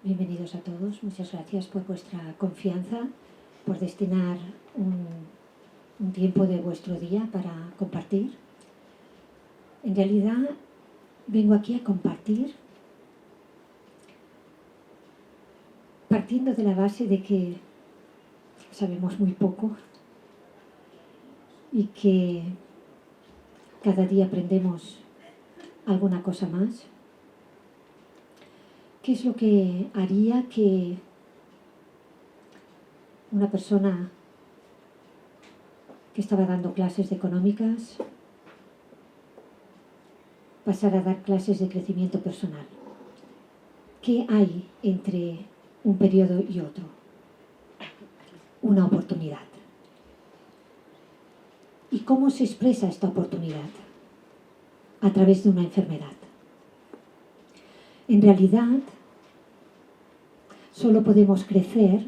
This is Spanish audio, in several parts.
Bienvenidos a todos. Muchas gracias por vuestra confianza, por destinar un tiempo de vuestro día para compartir. En realidad, vengo aquí a compartir partiendo de la base de que sabemos muy poco y que cada día aprendemos alguna cosa más. ¿Qué es lo que haría que una persona que estaba dando clases de económicas pasara a dar clases de crecimiento personal? ¿Qué hay entre un periodo y otro? Una oportunidad. ¿Y cómo se expresa esta oportunidad? A través de una enfermedad. En realidad, solo podemos crecer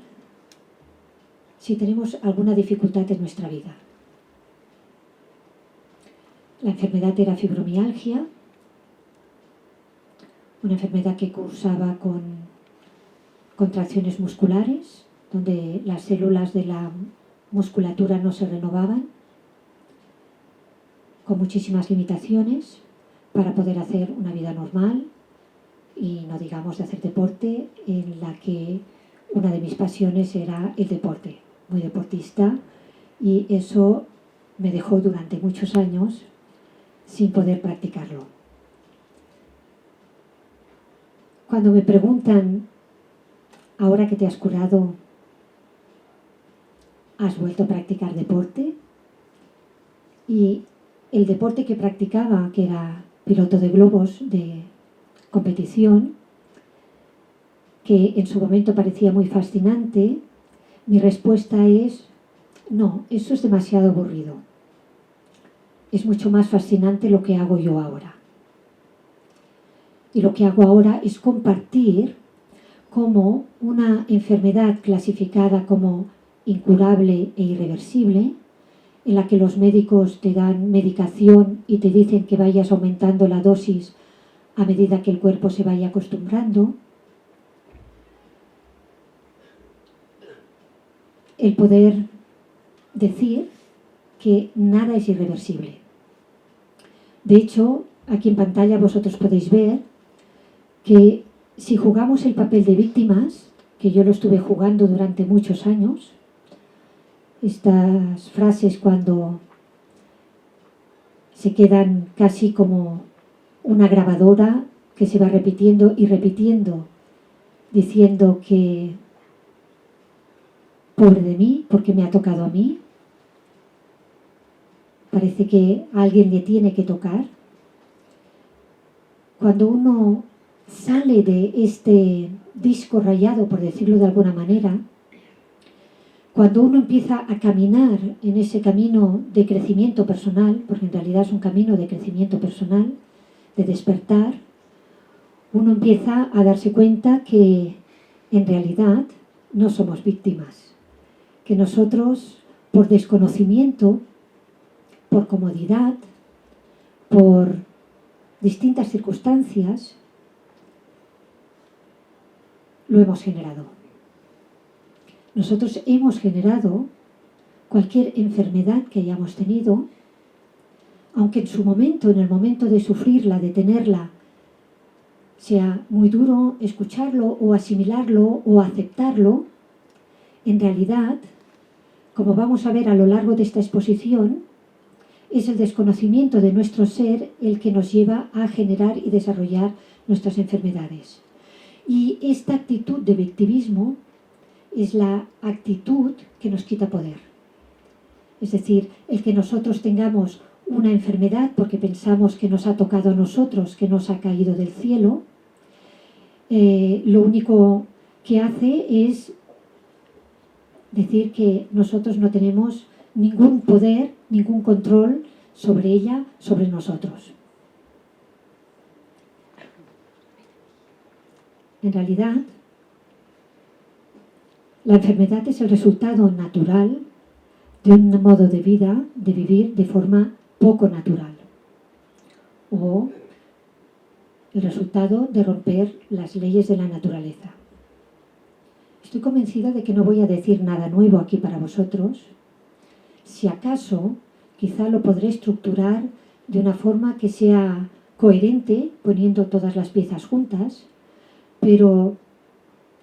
si tenemos alguna dificultad en nuestra vida. La enfermedad era fibromialgia, una enfermedad que cursaba con contracciones musculares, donde las células de la musculatura no se renovaban, con muchísimas limitaciones para poder hacer una vida normal y no digamos de hacer deporte, en la que una de mis pasiones era el deporte, muy deportista, y eso me dejó durante muchos años sin poder practicarlo. Cuando me preguntan, ahora que te has curado, ¿has vuelto a practicar deporte? Y el deporte que practicaba, que era piloto de globos de competición, que en su momento parecía muy fascinante, mi respuesta es, no, eso es demasiado aburrido. Es mucho más fascinante lo que hago yo ahora. Y lo que hago ahora es compartir cómo una enfermedad clasificada como incurable e irreversible, en la que los médicos te dan medicación y te dicen que vayas aumentando la dosis a medida que el cuerpo se vaya acostumbrando, el poder decir que nada es irreversible. De hecho, aquí en pantalla vosotros podéis ver que si jugamos el papel de víctimas, que yo lo estuve jugando durante muchos años, estas frases cuando se quedan casi como una grabadora que se va repitiendo y repitiendo, diciendo que pobre de mí, porque me ha tocado a mí, parece que a alguien le tiene que tocar. Cuando uno sale de este disco rayado, por decirlo de alguna manera, cuando uno empieza a caminar en ese camino de crecimiento personal, porque en realidad es un camino de crecimiento personal, de despertar, uno empieza a darse cuenta que en realidad no somos víctimas, que nosotros, por desconocimiento, por comodidad, por distintas circunstancias, lo hemos generado. Nosotros hemos generado cualquier enfermedad que hayamos tenido, aunque en su momento, en el momento de sufrirla, de tenerla, sea muy duro escucharlo o asimilarlo o aceptarlo, en realidad, como vamos a ver a lo largo de esta exposición, es el desconocimiento de nuestro ser el que nos lleva a generar y desarrollar nuestras enfermedades. Y esta actitud de victimismo es la actitud que nos quita poder. Es decir, el que nosotros tengamos una enfermedad porque pensamos que nos ha tocado a nosotros, que nos ha caído del cielo, lo único que hace es decir que nosotros no tenemos ningún poder, ningún control sobre ella, sobre nosotros. En realidad, la enfermedad es el resultado natural de un modo de vida, de vivir de forma poco natural, o el resultado de romper las leyes de la naturaleza. Estoy convencida de que no voy a decir nada nuevo aquí para vosotros. Si acaso, quizá lo podré estructurar de una forma que sea coherente, poniendo todas las piezas juntas, pero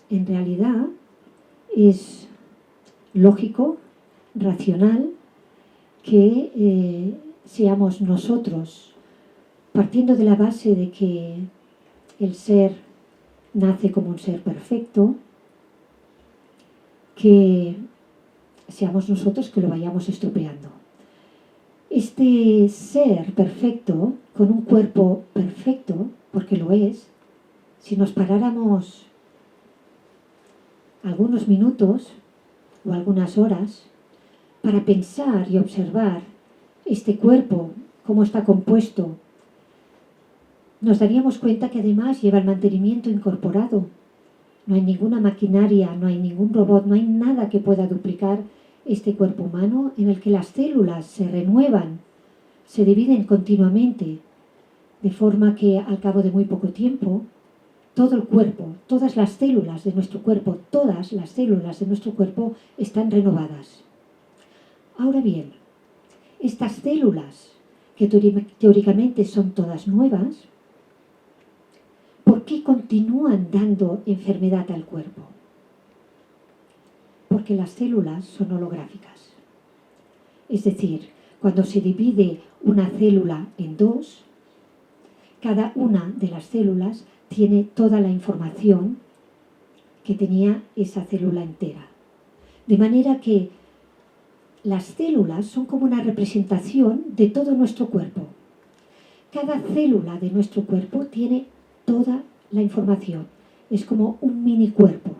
en realidad es lógico, racional, que seamos nosotros, partiendo de la base de que el ser nace como un ser perfecto, que seamos nosotros que lo vayamos estropeando. Este ser perfecto, con un cuerpo perfecto, porque lo es, si nos paráramos algunos minutos o algunas horas para pensar y observar este cuerpo, cómo está compuesto, nos daríamos cuenta que además lleva el mantenimiento incorporado. No hay ninguna maquinaria, no hay ningún robot, no hay nada que pueda duplicar este cuerpo humano en el que las células se renuevan, se dividen continuamente, de forma que al cabo de muy poco tiempo, todo el cuerpo, todas las células de nuestro cuerpo, todas las células de nuestro cuerpo están renovadas. Ahora bien, estas células, que teóricamente son todas nuevas, ¿por qué continúan dando enfermedad al cuerpo? Porque las células son holográficas. Es decir, cuando se divide una célula en dos, cada una de las células tiene toda la información que tenía esa célula entera. De manera que las células son como una representación de todo nuestro cuerpo. Cada célula de nuestro cuerpo tiene toda la información. Es como un mini cuerpo.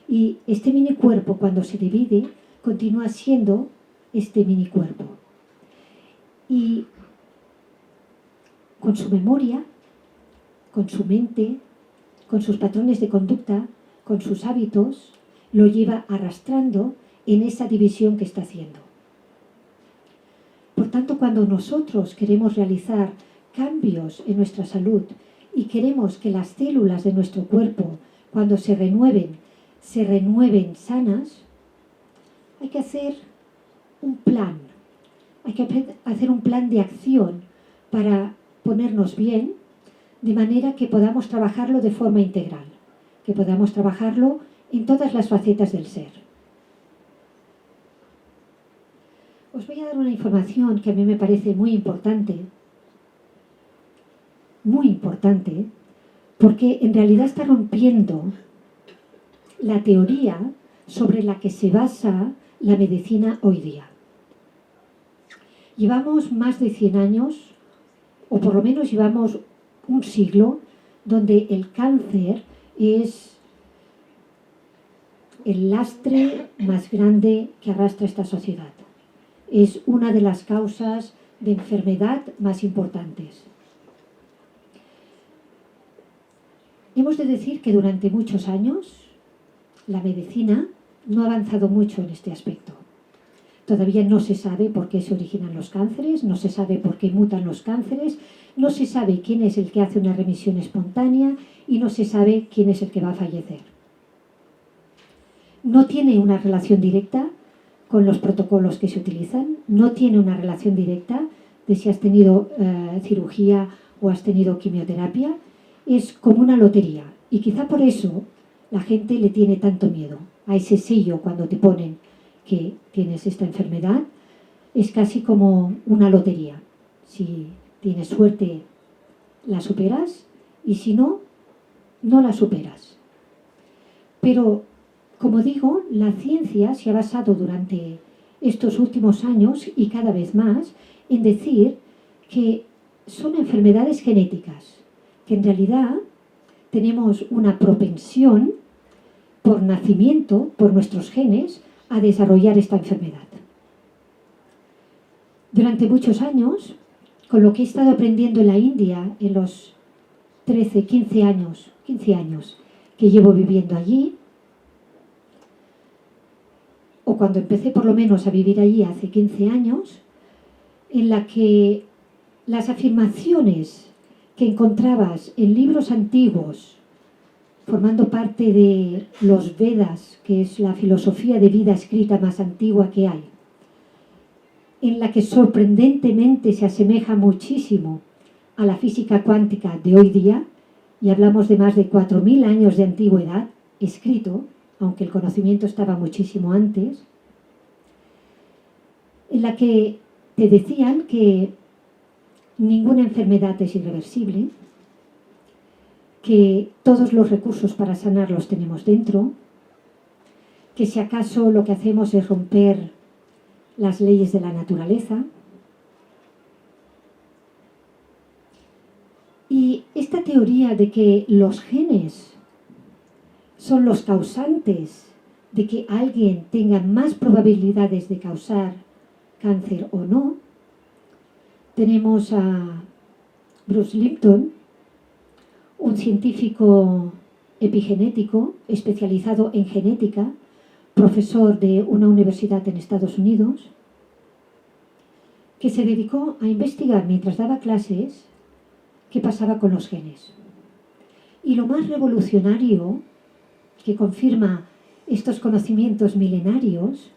Y este mini cuerpo, cuando se divide, continúa siendo este mini cuerpo. Y con su memoria, con su mente, con sus patrones de conducta, con sus hábitos, lo lleva arrastrando en esa división que está haciendo. Por tanto, cuando nosotros queremos realizar cambios en nuestra salud y queremos que las células de nuestro cuerpo, cuando se renueven sanas, hay que hacer un plan. Hay que hacer un plan de acción para ponernos bien, de manera que podamos trabajarlo de forma integral, que podamos trabajarlo en todas las facetas del ser. Os voy a dar una información que a mí me parece muy importante, porque en realidad está rompiendo la teoría sobre la que se basa la medicina hoy día. Llevamos más de 100 años, o por lo menos llevamos un siglo, donde el cáncer es el lastre más grande que arrastra esta sociedad. Es una de las causas de enfermedad más importantes. Hemos de decir que durante muchos años la medicina no ha avanzado mucho en este aspecto. Todavía no se sabe por qué se originan los cánceres, no se sabe por qué mutan los cánceres, no se sabe quién es el que hace una remisión espontánea y no se sabe quién es el que va a fallecer. No tiene una relación directa con los protocolos que se utilizan, no tiene una relación directa de si has tenido cirugía o has tenido quimioterapia, es como una lotería. Y quizá por eso la gente le tiene tanto miedo a ese sello cuando te ponen que tienes esta enfermedad. Es casi como una lotería. Si tienes suerte, la superas, y si no, no la superas. Pero, como digo, la ciencia se ha basado durante estos últimos años y cada vez más en decir que son enfermedades genéticas, que en realidad tenemos una propensión por nacimiento, por nuestros genes, a desarrollar esta enfermedad. Durante muchos años, con lo que he estado aprendiendo en la India en los 15 años que llevo viviendo allí, o cuando empecé por lo menos a vivir allí hace 15 años, en la que las afirmaciones que encontrabas en libros antiguos formando parte de los Vedas, que es la filosofía de vida escrita más antigua que hay, en la que sorprendentemente se asemeja muchísimo a la física cuántica de hoy día, y hablamos de más de 4.000 años de antigüedad, escrito, aunque el conocimiento estaba muchísimo antes, en la que te decían que ninguna enfermedad es irreversible, que todos los recursos para sanar los tenemos dentro, que si acaso lo que hacemos es romper las leyes de la naturaleza. Y esta teoría de que los genes son los causantes de que alguien tenga más probabilidades de causar cáncer o no, tenemos a Bruce Lipton, un científico epigenético especializado en genética, profesor de una universidad en Estados Unidos, que se dedicó a investigar mientras daba clases qué pasaba con los genes. Y lo más revolucionario que confirma estos conocimientos milenarios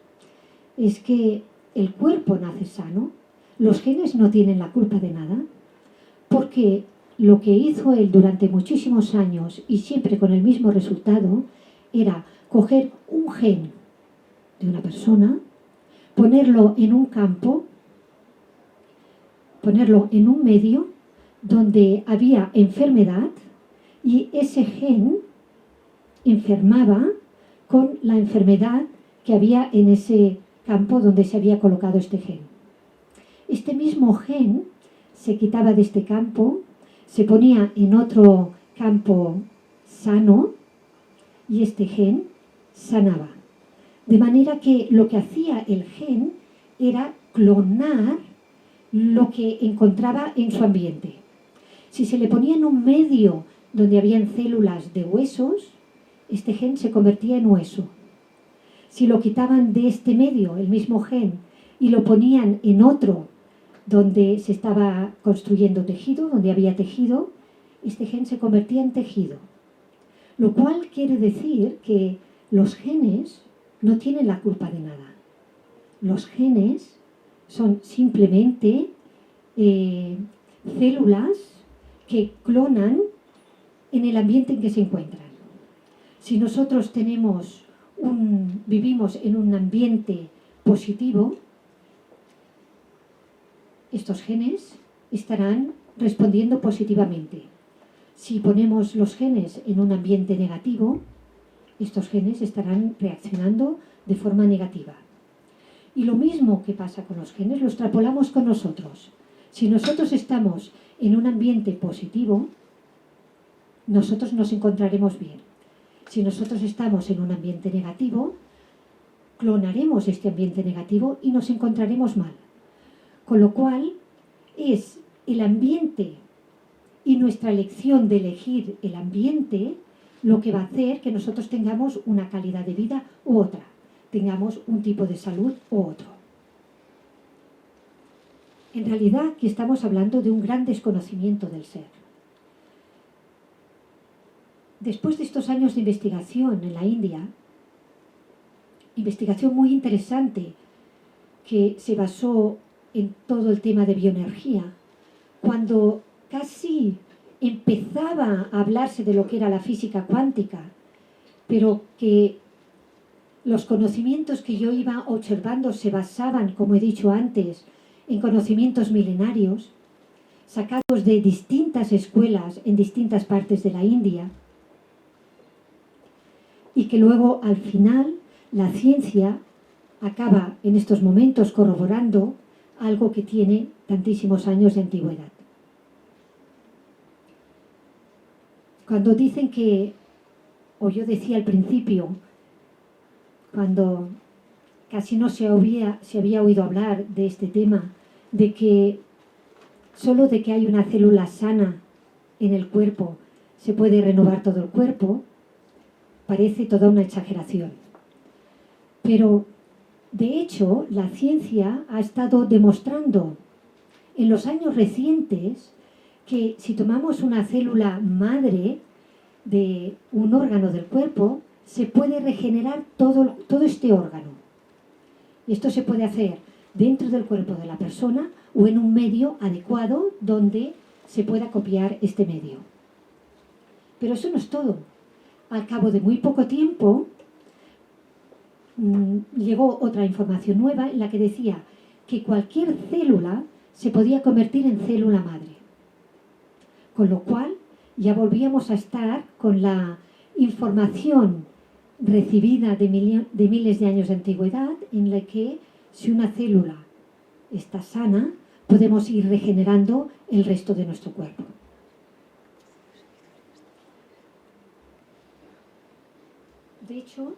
es que el cuerpo nace sano, los genes no tienen la culpa de nada, porque lo que hizo él durante muchísimos años y siempre con el mismo resultado era coger un gen de una persona, ponerlo en un campo, ponerlo en un medio donde había enfermedad y ese gen enfermaba con la enfermedad que había en ese campo donde se había colocado este gen. Este mismo gen se quitaba de este campo, se ponía en otro campo sano y este gen sanaba. De manera que lo que hacía el gen era clonar lo que encontraba en su ambiente. Si se le ponía en un medio donde habían células de huesos, este gen se convertía en hueso. Si lo quitaban de este medio, el mismo gen, y lo ponían en otro donde se estaba construyendo tejido, donde había tejido, este gen se convertía en tejido. Lo cual quiere decir que los genes no tienen la culpa de nada. Los genes son simplemente células que clonan en el ambiente en que se encuentran. Si nosotros vivimos en un ambiente positivo, estos genes estarán respondiendo positivamente. Si ponemos los genes en un ambiente negativo, estos genes estarán reaccionando de forma negativa. Y lo mismo que pasa con los genes lo extrapolamos con nosotros. Si nosotros estamos en un ambiente positivo, nosotros nos encontraremos bien. Si nosotros estamos en un ambiente negativo, clonaremos este ambiente negativo y nos encontraremos mal. Con lo cual, es el ambiente y nuestra elección de elegir el ambiente lo que va a hacer que nosotros tengamos una calidad de vida u otra, tengamos un tipo de salud u otro. En realidad, aquí estamos hablando de un gran desconocimiento del ser. Después de estos años de investigación en la India, investigación muy interesante que se basó en todo el tema de bioenergía, cuando casi empezaba a hablarse de lo que era la física cuántica, pero que los conocimientos que yo iba observando se basaban, como he dicho antes, en conocimientos milenarios, sacados de distintas escuelas en distintas partes de la India, y que luego, al final, la ciencia acaba en estos momentos corroborando algo que tiene tantísimos años de antigüedad. Cuando dicen que, o yo decía al principio, cuando casi no se había oído hablar de este tema, de que solo de que hay una célula sana en el cuerpo se puede renovar todo el cuerpo, parece toda una exageración. Pero, de hecho, la ciencia ha estado demostrando en los años recientes que si tomamos una célula madre de un órgano del cuerpo, se puede regenerar todo este órgano. Y esto se puede hacer dentro del cuerpo de la persona o en un medio adecuado donde se pueda copiar este medio. Pero eso no es todo. Al cabo de muy poco tiempo, llegó otra información nueva en la que decía que cualquier célula se podía convertir en célula madre. Con lo cual, ya volvíamos a estar con la información recibida de miles de años de antigüedad, en la que si una célula está sana, podemos ir regenerando el resto de nuestro cuerpo. De hecho,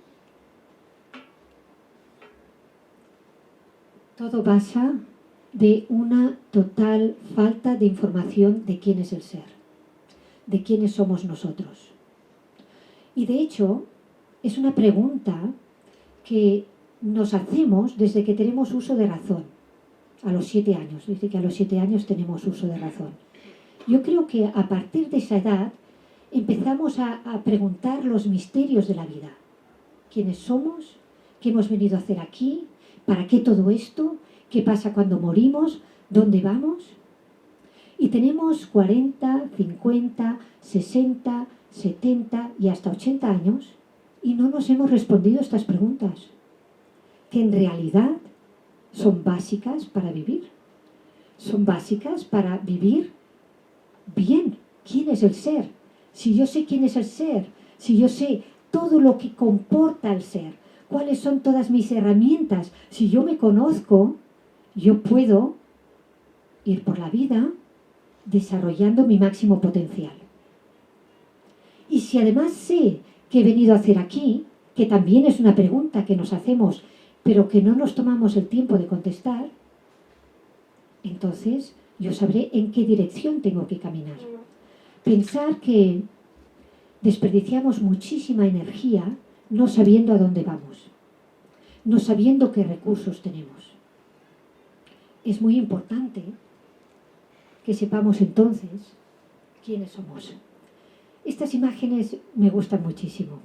todo pasa de una total falta de información de quién es el ser, de quiénes somos nosotros. Y de hecho, es una pregunta que nos hacemos desde que tenemos uso de razón, a los 7 años. Dice que a los 7 años tenemos uso de razón. Yo creo que a partir de esa edad empezamos a preguntar los misterios de la vida. ¿Quiénes somos? ¿Qué hemos venido a hacer aquí? ¿Para qué todo esto? ¿Qué pasa cuando morimos? ¿Dónde vamos? Y tenemos 40, 50, 60, 70 y hasta 80 años y no nos hemos respondido estas preguntas, que en realidad son básicas para vivir. Son básicas para vivir bien. ¿Quién es el ser? Si yo sé quién es el ser, si yo sé todo lo que comporta el ser, cuáles son todas mis herramientas, si yo me conozco, yo puedo ir por la vida desarrollando mi máximo potencial. Y si además sé qué he venido a hacer aquí, que también es una pregunta que nos hacemos, pero que no nos tomamos el tiempo de contestar, entonces yo sabré en qué dirección tengo que caminar. Pensar que desperdiciamos muchísima energía no sabiendo a dónde vamos, no sabiendo qué recursos tenemos. Es muy importante que sepamos entonces quiénes somos. Estas imágenes me gustan muchísimo.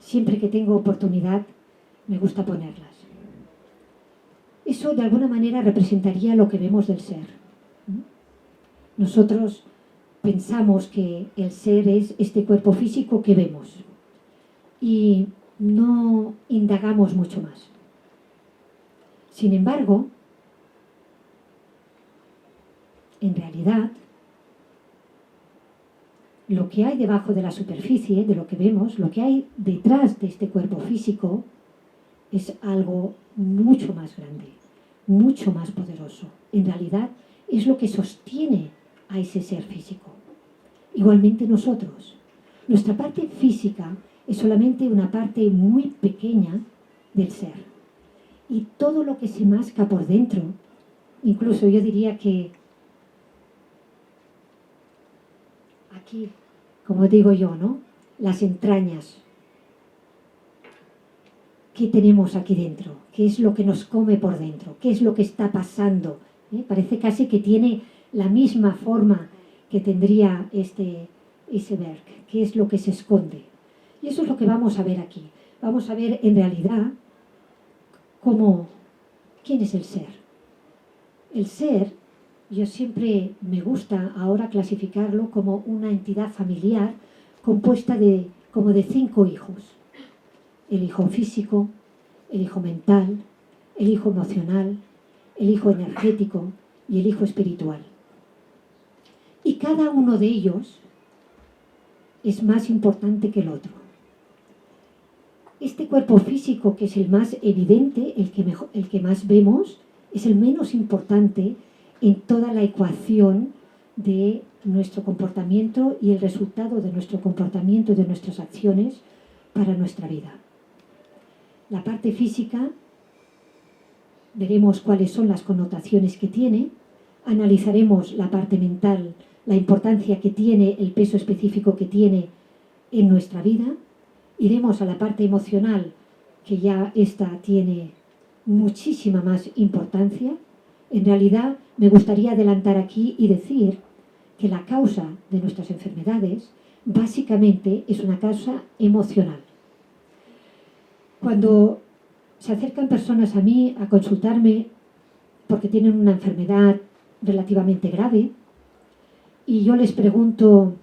Siempre que tengo oportunidad me gusta ponerlas. Eso de alguna manera representaría lo que vemos del ser. Nosotros pensamos que el ser es este cuerpo físico que vemos y no indagamos mucho más. Sin embargo, en realidad, lo que hay debajo de la superficie, de lo que vemos, lo que hay detrás de este cuerpo físico, es algo mucho más grande, mucho más poderoso. En realidad, es lo que sostiene a ese ser físico. Igualmente nosotros. Nuestra parte física es solamente una parte muy pequeña del ser. Y todo lo que se masca por dentro, incluso yo diría que aquí, como digo yo, ¿no? Las entrañas. ¿Qué tenemos aquí dentro? ¿Qué es lo que nos come por dentro? ¿Qué es lo que está pasando? Parece casi que tiene la misma forma que tendría este iceberg. ¿Qué es lo que se esconde? Y eso es lo que vamos a ver aquí. Vamos a ver en realidad quién es el ser. El ser, yo siempre me gusta ahora clasificarlo como una entidad familiar compuesta como de 5 hijos. El hijo físico, el hijo mental, el hijo emocional, el hijo energético y el hijo espiritual. Y cada uno de ellos es más importante que el otro. Este cuerpo físico, que es el más evidente, el que más vemos, es el menos importante en toda la ecuación de nuestro comportamiento y el resultado de nuestro comportamiento y de nuestras acciones para nuestra vida. La parte física, veremos cuáles son las connotaciones que tiene, analizaremos la parte mental, la importancia que tiene, el peso específico que tiene en nuestra vida, iremos a la parte emocional, que ya esta tiene muchísima más importancia. En realidad, me gustaría adelantar aquí y decir que la causa de nuestras enfermedades básicamente es una causa emocional. Cuando se acercan personas a mí a consultarme porque tienen una enfermedad relativamente grave y yo les pregunto,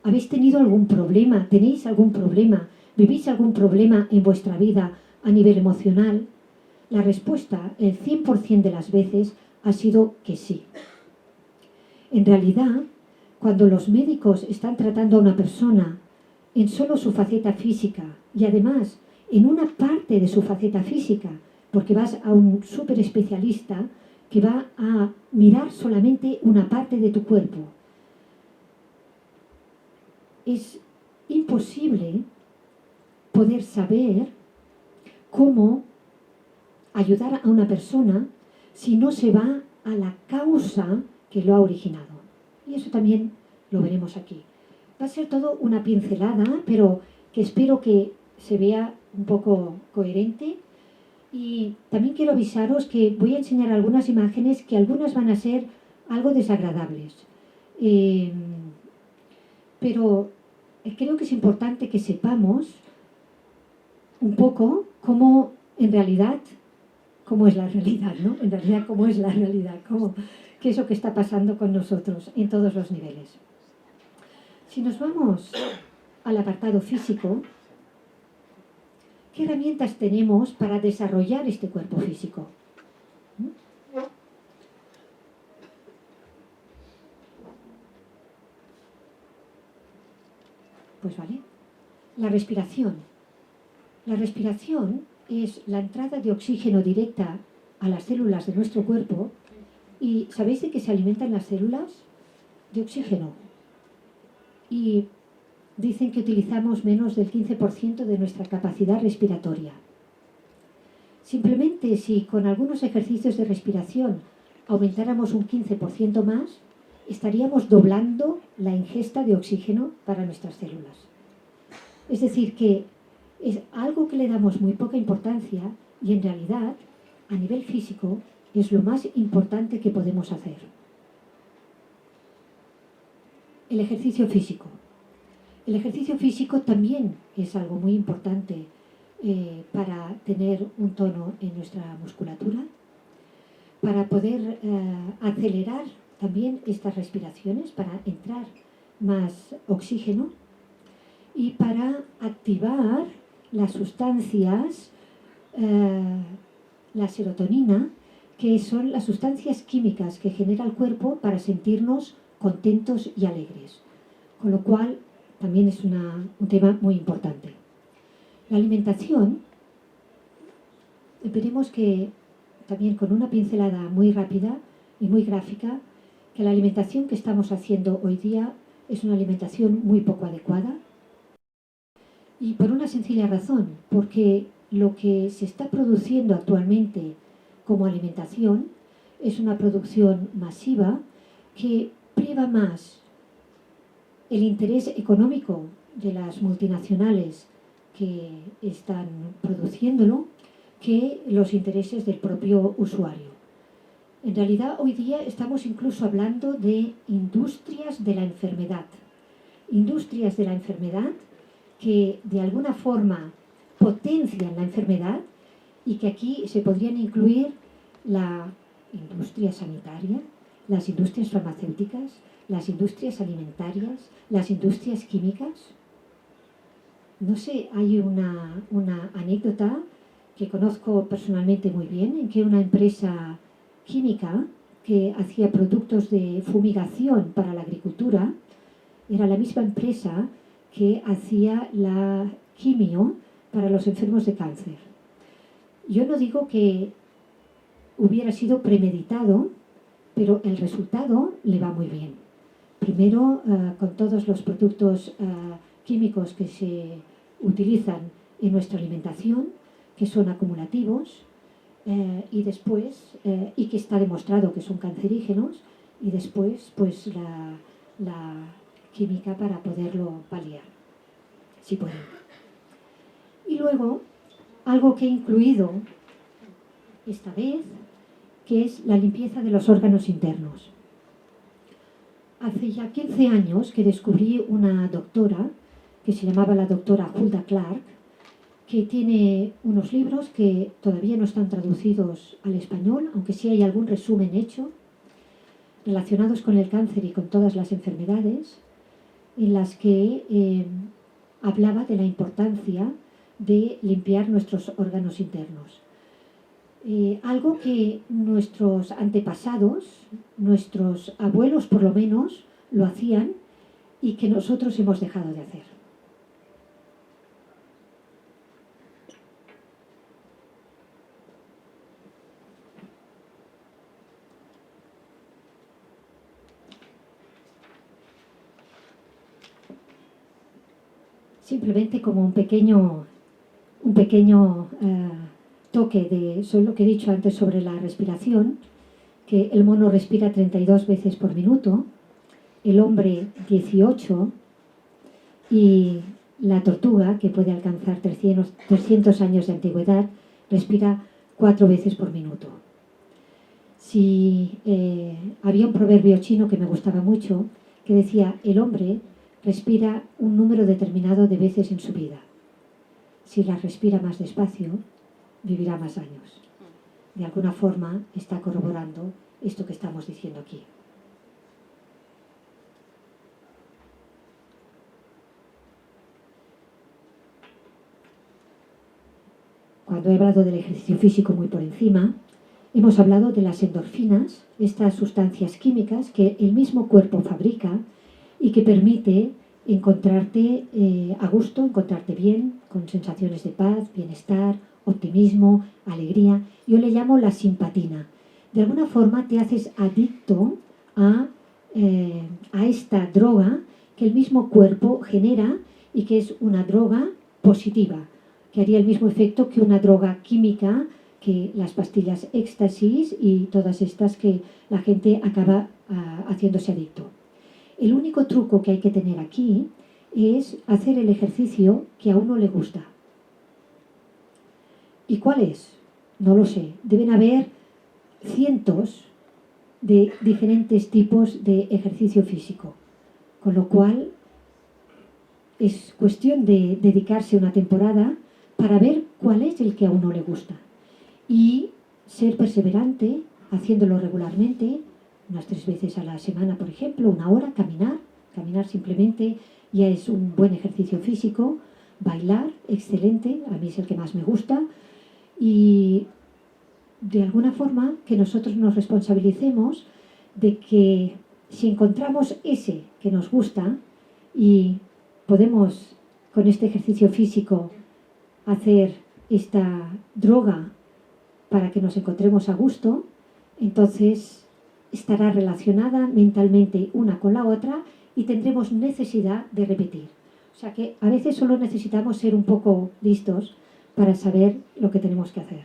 ¿habéis tenido algún problema? ¿Tenéis algún problema? ¿Vivís algún problema en vuestra vida a nivel emocional? La respuesta, el 100% de las veces, ha sido que sí. En realidad, cuando los médicos están tratando a una persona en solo su faceta física y además en una parte de su faceta física, porque vas a un súper especialista que va a mirar solamente una parte de tu cuerpo, es imposible poder saber cómo ayudar a una persona si no se va a la causa que lo ha originado. Y eso también lo veremos aquí. Va a ser todo una pincelada, pero que espero que se vea un poco coherente. Y también quiero avisaros que voy a enseñar algunas imágenes que algunas van a ser algo desagradables. Pero creo que es importante que sepamos un poco cómo en realidad, cómo es la realidad, ¿no? En realidad, cómo es la realidad, qué es lo que está pasando con nosotros en todos los niveles. Si nos vamos al apartado físico, ¿qué herramientas tenemos para desarrollar este cuerpo físico? Pues vale, la respiración. La respiración es la entrada de oxígeno directa a las células de nuestro cuerpo. ¿Y sabéis de qué se alimentan las células? De oxígeno. Y dicen que utilizamos menos del 15% de nuestra capacidad respiratoria. Simplemente si con algunos ejercicios de respiración aumentáramos un 15% más, estaríamos doblando la ingesta de oxígeno para nuestras células. Es decir, que es algo que le damos muy poca importancia y en realidad, a nivel físico, es lo más importante que podemos hacer. El ejercicio físico. El ejercicio físico también es algo muy importante para tener un tono en nuestra musculatura, para poder acelerar también estas respiraciones, para entrar más oxígeno y para activar las sustancias, la serotonina, que son las sustancias químicas que genera el cuerpo para sentirnos contentos y alegres. Con lo cual, también es un tema muy importante. La alimentación, veremos que también con una pincelada muy rápida y muy gráfica, que la alimentación que estamos haciendo hoy día es una alimentación muy poco adecuada. Y por una sencilla razón, porque lo que se está produciendo actualmente como alimentación es una producción masiva que priva más el interés económico de las multinacionales que están produciéndolo que los intereses del propio usuario. En realidad, hoy día estamos incluso hablando de industrias de la enfermedad. Industrias de la enfermedad que de alguna forma potencian la enfermedad y que aquí se podrían incluir la industria sanitaria, las industrias farmacéuticas, las industrias alimentarias, las industrias químicas. No sé, hay una anécdota que conozco personalmente muy bien, en que una empresa química que hacía productos de fumigación para la agricultura era la misma empresa que hacía la quimio para los enfermos de cáncer. Yo no digo que hubiera sido premeditado, pero el resultado le va muy bien. Primero, con todos los productos químicos que se utilizan en nuestra alimentación, que son acumulativos, y después, y que está demostrado que son cancerígenos, y después, pues, la química para poderlo paliar, si pueden. Y luego, algo que he incluido esta vez, que es la limpieza de los órganos internos. Hace ya 15 años que descubrí una doctora que se llamaba la doctora Hulda Clark, que tiene unos libros que todavía no están traducidos al español, aunque sí hay algún resumen hecho, relacionados con el cáncer y con todas las enfermedades, en las que hablaba de la importancia de limpiar nuestros órganos internos. Algo que nuestros antepasados, nuestros abuelos por lo menos, lo hacían y que nosotros hemos dejado de hacer. Simplemente como un pequeño toque de lo que he dicho antes sobre la respiración, que el mono respira 32 veces por minuto, el hombre 18 y la tortuga, que puede alcanzar 300 años de antigüedad, respira 4 veces por minuto. Había un proverbio chino que me gustaba mucho, que decía, el hombre respira un número determinado de veces en su vida. Si las respira más despacio, vivirá más años. De alguna forma está corroborando esto que estamos diciendo aquí. Cuando he hablado del ejercicio físico muy por encima, hemos hablado de las endorfinas, estas sustancias químicas que el mismo cuerpo fabrica y que permite encontrarte a gusto, encontrarte bien, con sensaciones de paz, bienestar, optimismo, alegría. Yo le llamo la simpatina. De alguna forma te haces adicto a esta droga que el mismo cuerpo genera y que es una droga positiva, que haría el mismo efecto que una droga química, que las pastillas éxtasis y todas estas que la gente acaba haciéndose adicto. El único truco que hay que tener aquí es hacer el ejercicio que a uno le gusta. ¿Y cuál es? No lo sé. Deben haber cientos de diferentes tipos de ejercicio físico, con lo cual es cuestión de dedicarse una temporada para ver cuál es el que a uno le gusta y ser perseverante haciéndolo regularmente, unas 3 veces a la semana, por ejemplo, 1 hora, caminar simplemente ya es un buen ejercicio físico, bailar, excelente, a mí es el que más me gusta, y de alguna forma que nosotros nos responsabilicemos de que si encontramos ese que nos gusta y podemos con este ejercicio físico hacer esta droga para que nos encontremos a gusto, entonces estará relacionada mentalmente una con la otra y tendremos necesidad de repetir. O sea que a veces solo necesitamos ser un poco listos para saber lo que tenemos que hacer.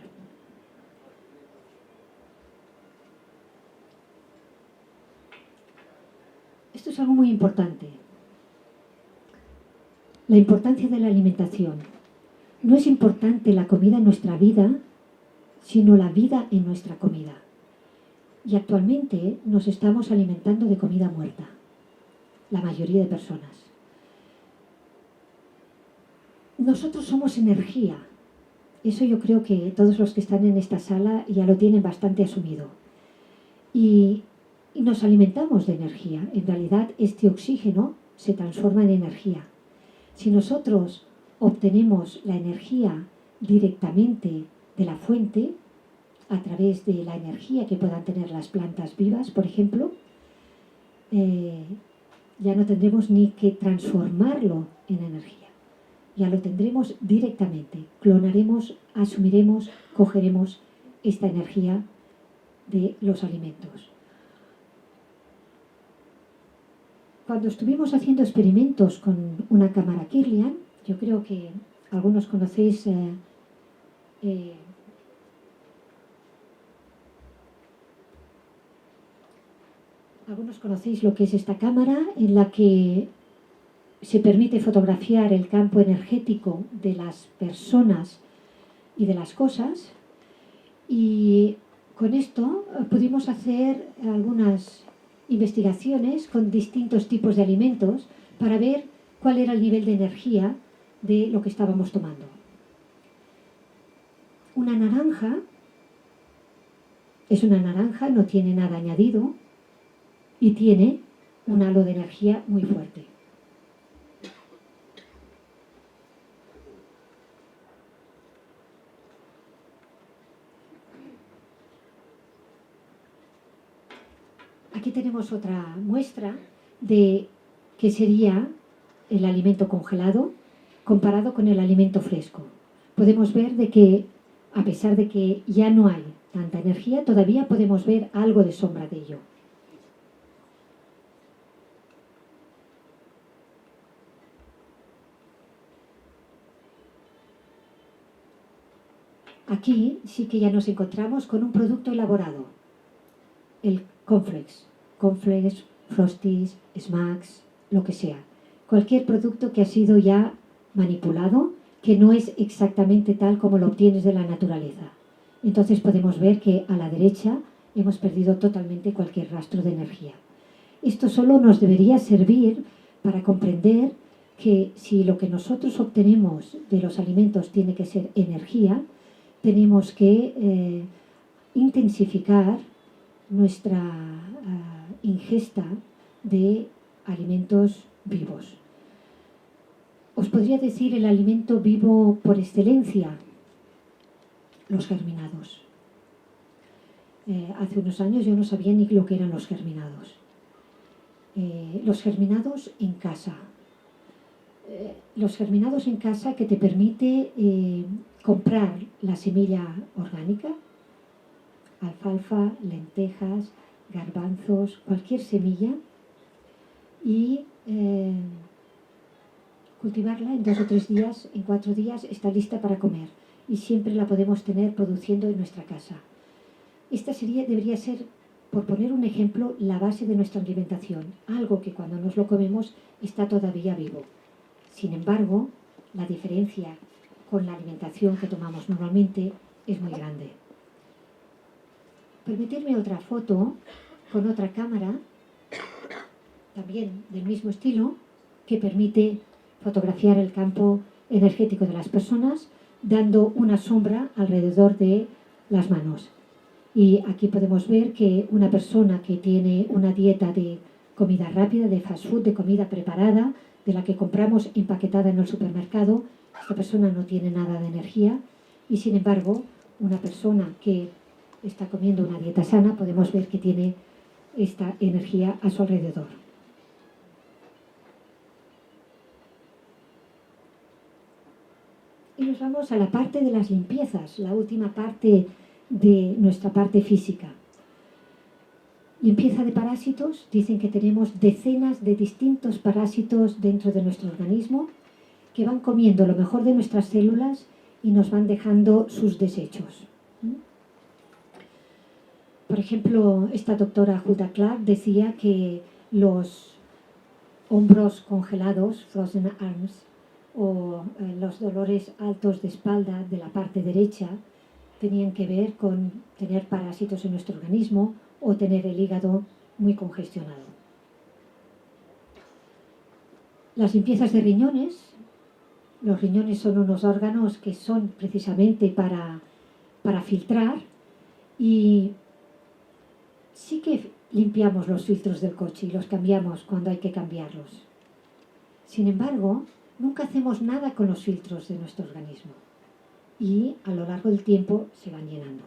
Esto es algo muy importante. La importancia de la alimentación. No es importante la comida en nuestra vida, sino la vida en nuestra comida. Y actualmente nos estamos alimentando de comida muerta, la mayoría de personas. Nosotros somos energía. Eso yo creo que todos los que están en esta sala ya lo tienen bastante asumido. Y nos alimentamos de energía. En realidad este oxígeno se transforma en energía. Si nosotros obtenemos la energía directamente de la fuente, a través de la energía que puedan tener las plantas vivas, por ejemplo, ya no tendremos ni que transformarlo en energía. Ya lo tendremos directamente. Clonaremos, asumiremos, cogeremos esta energía de los alimentos. Cuando estuvimos haciendo experimentos con una cámara Kirlian, yo creo que algunos conocéis lo que es esta cámara, en la que se permite fotografiar el campo energético de las personas y de las cosas, y con esto pudimos hacer algunas investigaciones con distintos tipos de alimentos para ver cuál era el nivel de energía de lo que estábamos tomando. Una naranja es una naranja, no tiene nada añadido y tiene un halo de energía muy fuerte. Aquí tenemos otra muestra de qué sería el alimento congelado comparado con el alimento fresco. Podemos ver de que, a pesar de que ya no hay tanta energía, todavía podemos ver algo de sombra de ello. Aquí sí que ya nos encontramos con un producto elaborado, el cornflakes, Frosties, Smacks, lo que sea. Cualquier producto que ha sido ya manipulado, que no es exactamente tal como lo obtienes de la naturaleza. Entonces podemos ver que a la derecha hemos perdido totalmente cualquier rastro de energía. Esto solo nos debería servir para comprender que si lo que nosotros obtenemos de los alimentos tiene que ser energía, tenemos que intensificar nuestra ingesta de alimentos vivos. Os podría decir el alimento vivo por excelencia, los germinados. Hace unos años yo no sabía ni lo que eran los germinados. Los germinados en casa. Los germinados en casa que te permite comprar la semilla orgánica, alfalfa, lentejas, garbanzos, cualquier semilla y cultivarla en 2 o 3 días, en 4 días está lista para comer y siempre la podemos tener produciendo en nuestra casa. Esta debería ser, por poner un ejemplo, la base de nuestra alimentación, algo que cuando nos lo comemos está todavía vivo. Sin embargo, la diferencia con la alimentación que tomamos normalmente es muy grande. Permitirme otra foto con otra cámara, también del mismo estilo, que permite fotografiar el campo energético de las personas, dando una sombra alrededor de las manos. Y aquí podemos ver que una persona que tiene una dieta de comida rápida, de fast food, de comida preparada, de la que compramos empaquetada en el supermercado, esta persona no tiene nada de energía. Y sin embargo, una persona que está comiendo una dieta sana, podemos ver que tiene esta energía a su alrededor. Y nos vamos a la parte de las limpiezas, la última parte de nuestra parte física. Limpieza de parásitos, dicen que tenemos decenas de distintos parásitos dentro de nuestro organismo que van comiendo lo mejor de nuestras células y nos van dejando sus desechos. Por ejemplo, esta doctora Hulda Clark decía que los hombros congelados, frozen arms, o los dolores altos de espalda de la parte derecha tenían que ver con tener parásitos en nuestro organismo o tener el hígado muy congestionado. Las limpiezas de riñones. Los riñones son unos órganos que son precisamente para filtrar y sí que limpiamos los filtros del coche y los cambiamos cuando hay que cambiarlos. Sin embargo, nunca hacemos nada con los filtros de nuestro organismo y a lo largo del tiempo se van llenando.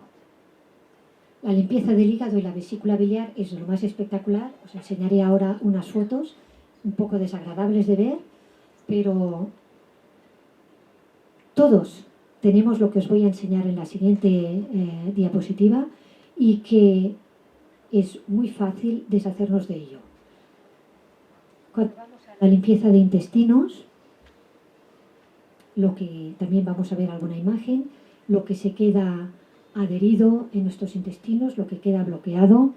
La limpieza del hígado y la vesícula biliar es lo más espectacular. Os enseñaré ahora unas fotos un poco desagradables de ver, pero todos tenemos lo que os voy a enseñar en la siguiente diapositiva y que es muy fácil deshacernos de ello. Cuando vamos a la limpieza de intestinos, lo que también vamos a ver alguna imagen, lo que se queda adherido en nuestros intestinos, lo que queda bloqueado,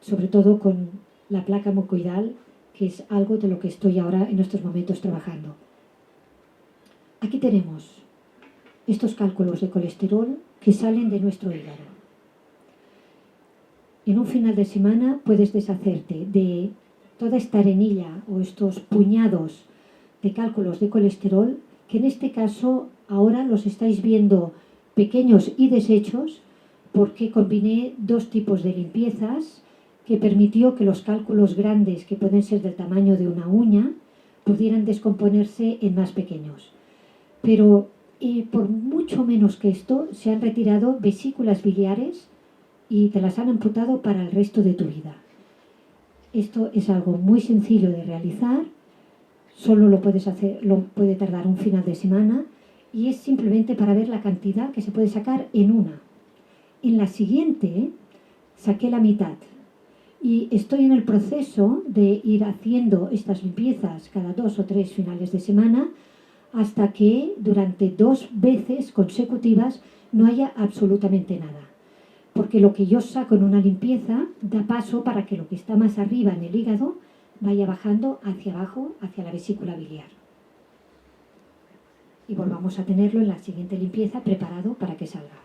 sobre todo con la placa mucoidal, que es algo de lo que estoy ahora en estos momentos trabajando. Aquí tenemos estos cálculos de colesterol que salen de nuestro hígado. en un final de semana puedes deshacerte de toda esta arenilla o estos puñados de cálculos de colesterol, que en este caso ahora los estáis viendo pequeños y deshechos, porque combiné dos tipos de limpiezas que permitió que los cálculos grandes, que pueden ser del tamaño de una uña, pudieran descomponerse en más pequeños. Pero por mucho menos que esto, se han retirado vesículas biliares y te las han amputado para el resto de tu vida. Esto es algo muy sencillo de realizar, solo lo puedes hacer, lo puede tardar un final de semana, y es simplemente para ver la cantidad que se puede sacar en una. En la siguiente saqué la mitad y estoy en el proceso de ir haciendo estas limpiezas cada 2 o 3 finales de semana hasta que durante 2 veces consecutivas no haya absolutamente nada. Porque lo que yo saco en una limpieza da paso para que lo que está más arriba en el hígado vaya bajando hacia abajo, hacia la vesícula biliar. Y volvamos a tenerlo en la siguiente limpieza preparado para que salga.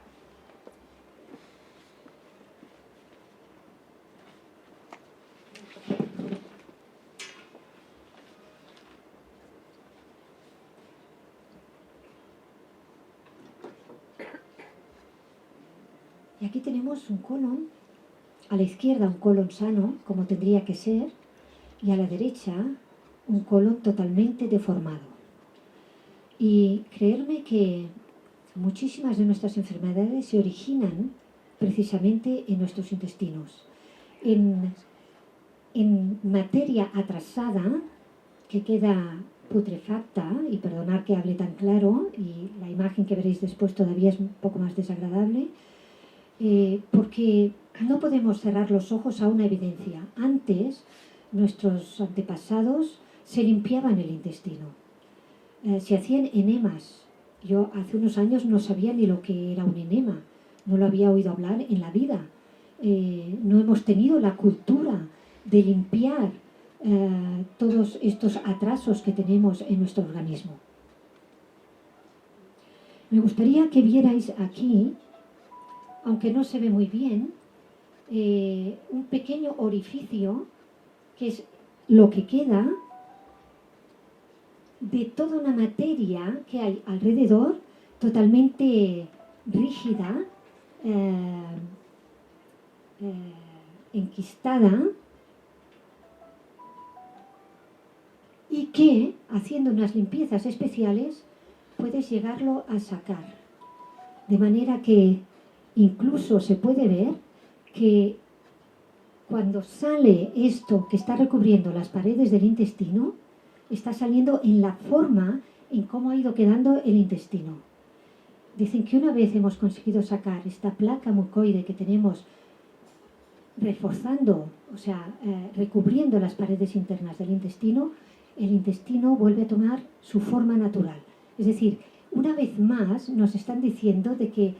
Y aquí tenemos un colon, a la izquierda un colon sano, como tendría que ser, y a la derecha un colon totalmente deformado. Y creerme que muchísimas de nuestras enfermedades se originan precisamente en nuestros intestinos, en materia atrasada que queda putrefacta, y perdonad que hable tan claro, y la imagen que veréis después todavía es un poco más desagradable, porque no podemos cerrar los ojos a una evidencia. Antes, nuestros antepasados se limpiaban el intestino. Se hacían enemas. Yo hace unos años no sabía ni lo que era un enema. No lo había oído hablar en la vida. No hemos tenido la cultura de limpiar todos estos atrasos que tenemos en nuestro organismo. Me gustaría que vierais aquí, aunque no se ve muy bien, un pequeño orificio que es lo que queda de toda una materia que hay alrededor, totalmente rígida, enquistada, y que, haciendo unas limpiezas especiales, puedes llegarlo a sacar. De manera que incluso se puede ver que cuando sale esto que está recubriendo las paredes del intestino, está saliendo en la forma en cómo ha ido quedando el intestino. Dicen que una vez hemos conseguido sacar esta placa mucoide que tenemos reforzando, o sea, recubriendo las paredes internas del intestino, el intestino vuelve a tomar su forma natural. Es decir, una vez más nos están diciendo de que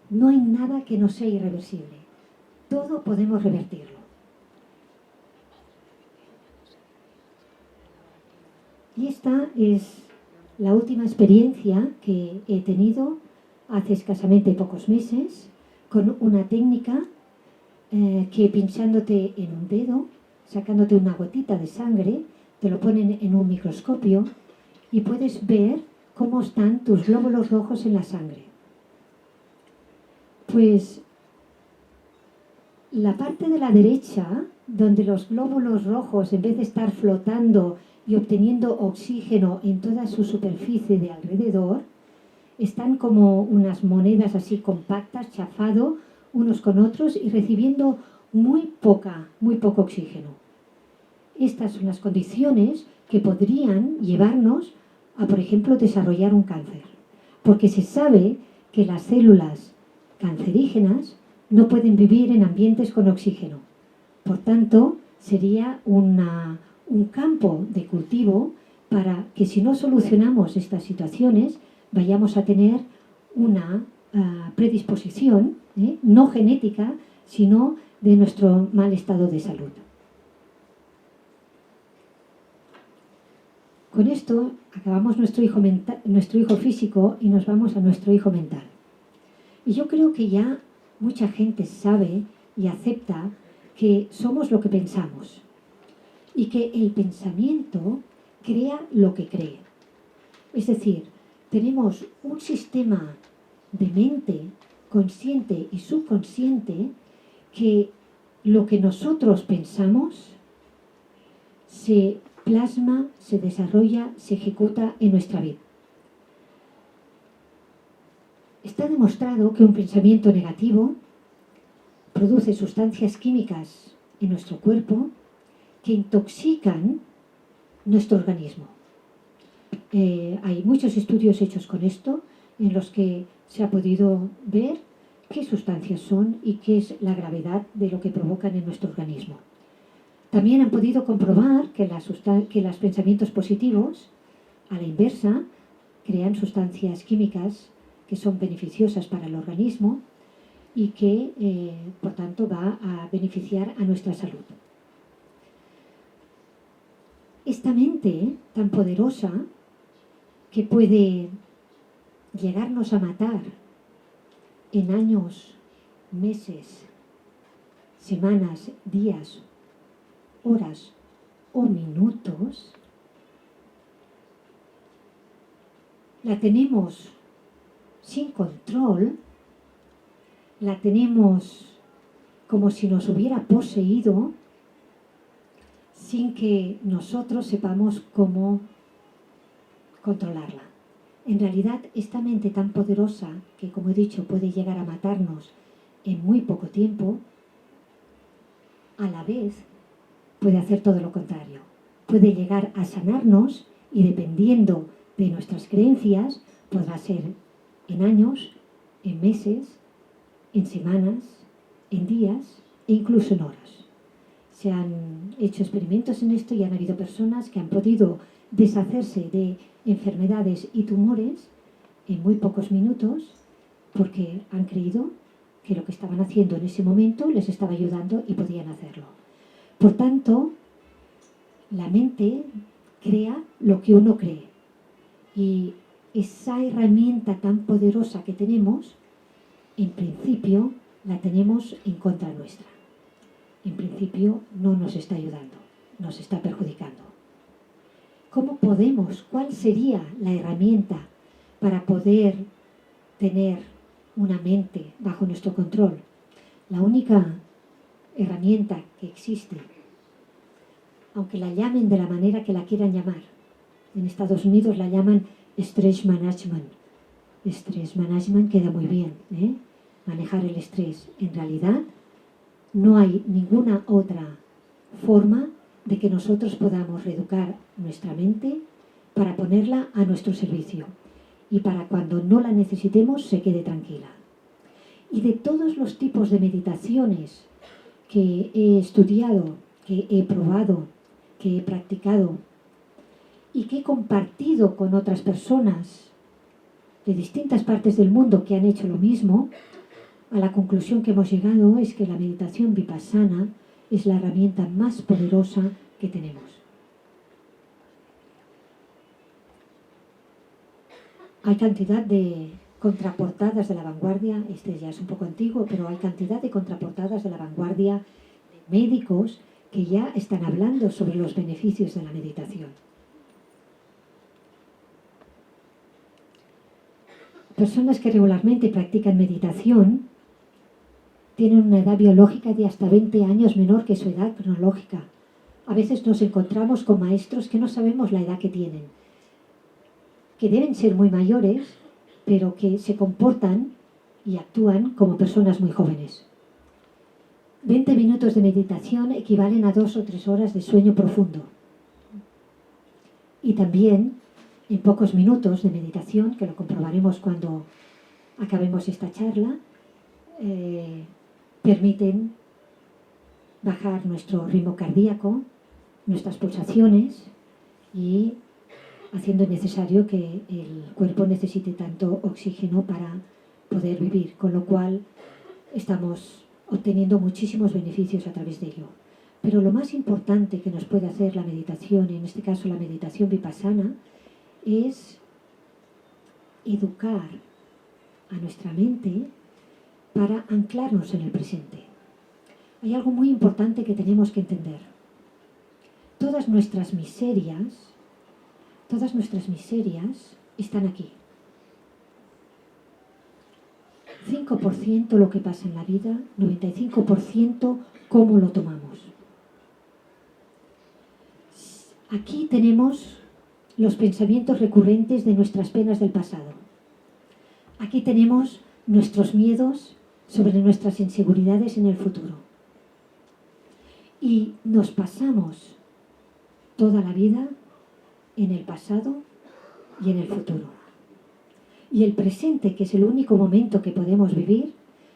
no hay nada que no sea irreversible. Todo podemos revertirlo. Y esta es la última experiencia que he tenido hace escasamente pocos meses con una técnica que pinchándote en un dedo, sacándote una gotita de sangre, te lo ponen en un microscopio y puedes ver cómo están tus glóbulos rojos en la sangre. Pues la parte de la derecha, donde los glóbulos rojos, en vez de estar flotando y obteniendo oxígeno en toda su superficie de alrededor, están como unas monedas así compactas, chafado unos con otros y recibiendo muy poco oxígeno. Estas son las condiciones que podrían llevarnos a, por ejemplo, desarrollar un cáncer. Porque se sabe que las células cancerígenas no pueden vivir en ambientes con oxígeno. Por tanto, sería un campo de cultivo para que si no solucionamos estas situaciones, vayamos a tener una predisposición, no genética, sino de nuestro mal estado de salud. Con esto acabamos nuestro hijo físico y nos vamos a nuestro hijo mental. Y yo creo que ya mucha gente sabe y acepta que somos lo que pensamos y que el pensamiento crea lo que cree. Es decir, tenemos un sistema de mente consciente y subconsciente que lo que nosotros pensamos se plasma, se desarrolla, se ejecuta en nuestra vida. Está demostrado que un pensamiento negativo produce sustancias químicas en nuestro cuerpo que intoxican nuestro organismo. Hay muchos estudios hechos con esto en los que se ha podido ver qué sustancias son y qué es la gravedad de lo que provocan en nuestro organismo. También han podido comprobar que los pensamientos positivos, a la inversa, crean sustancias químicas que son beneficiosas para el organismo y que, por tanto, va a beneficiar a nuestra salud. Esta mente tan poderosa que puede llegarnos a matar en años, meses, semanas, días, horas o minutos, la tenemos sin control, la tenemos como si nos hubiera poseído sin que nosotros sepamos cómo controlarla. En realidad, esta mente tan poderosa, que como he dicho puede llegar a matarnos en muy poco tiempo, a la vez puede hacer todo lo contrario. Puede llegar a sanarnos y dependiendo de nuestras creencias, podrá ser en años, en meses, en semanas, en días e incluso en horas. Se han hecho experimentos en esto y han habido personas que han podido deshacerse de enfermedades y tumores en muy pocos minutos porque han creído que lo que estaban haciendo en ese momento les estaba ayudando y podían hacerlo. Por tanto, la mente crea lo que uno cree y esa herramienta tan poderosa que tenemos, en principio, la tenemos en contra nuestra. En principio no nos está ayudando, nos está perjudicando. ¿Cómo podemos? ¿Cuál sería la herramienta para poder tener una mente bajo nuestro control? La única herramienta que existe, aunque la llamen de la manera que la quieran llamar, en Estados Unidos la llaman stress management. Stress management queda muy bien, ¿eh? Manejar el estrés. En realidad, no hay ninguna otra forma de que nosotros podamos reeducar nuestra mente para ponerla a nuestro servicio y para cuando no la necesitemos se quede tranquila. Y de todos los tipos de meditaciones que he estudiado, que he probado, que he practicado y que he compartido con otras personas de distintas partes del mundo que han hecho lo mismo, a la conclusión que hemos llegado es que la meditación vipassana es la herramienta más poderosa que tenemos. Hay cantidad de contraportadas de la vanguardia, este ya es un poco antiguo, pero hay cantidad de contraportadas de la vanguardia de médicos que ya están hablando sobre los beneficios de la meditación. Personas que regularmente practican meditación tienen una edad biológica de hasta 20 años menor que su edad cronológica. A veces nos encontramos con maestros que no sabemos la edad que tienen, que deben ser muy mayores, pero que se comportan y actúan como personas muy jóvenes. 20 minutos de meditación equivalen a 2 o 3 horas de sueño profundo. Y también, en pocos minutos de meditación, que lo comprobaremos cuando acabemos esta charla, permiten bajar nuestro ritmo cardíaco, nuestras pulsaciones y haciendo necesario que el cuerpo necesite tanto oxígeno para poder vivir, con lo cual estamos obteniendo muchísimos beneficios a través de ello. Pero lo más importante que nos puede hacer la meditación, en este caso la meditación vipassana, es educar a nuestra mente para anclarnos en el presente. hay algo muy importante que tenemos que entender. Todas nuestras miserias están aquí. 5% lo que pasa en la vida, 95% cómo lo tomamos. Aquí tenemos los pensamientos recurrentes de nuestras penas del pasado. Aquí tenemos nuestros miedos sobre nuestras inseguridades en el futuro. Y nos pasamos toda la vida en el pasado y en el futuro. Y el presente, que es el único momento que podemos vivir,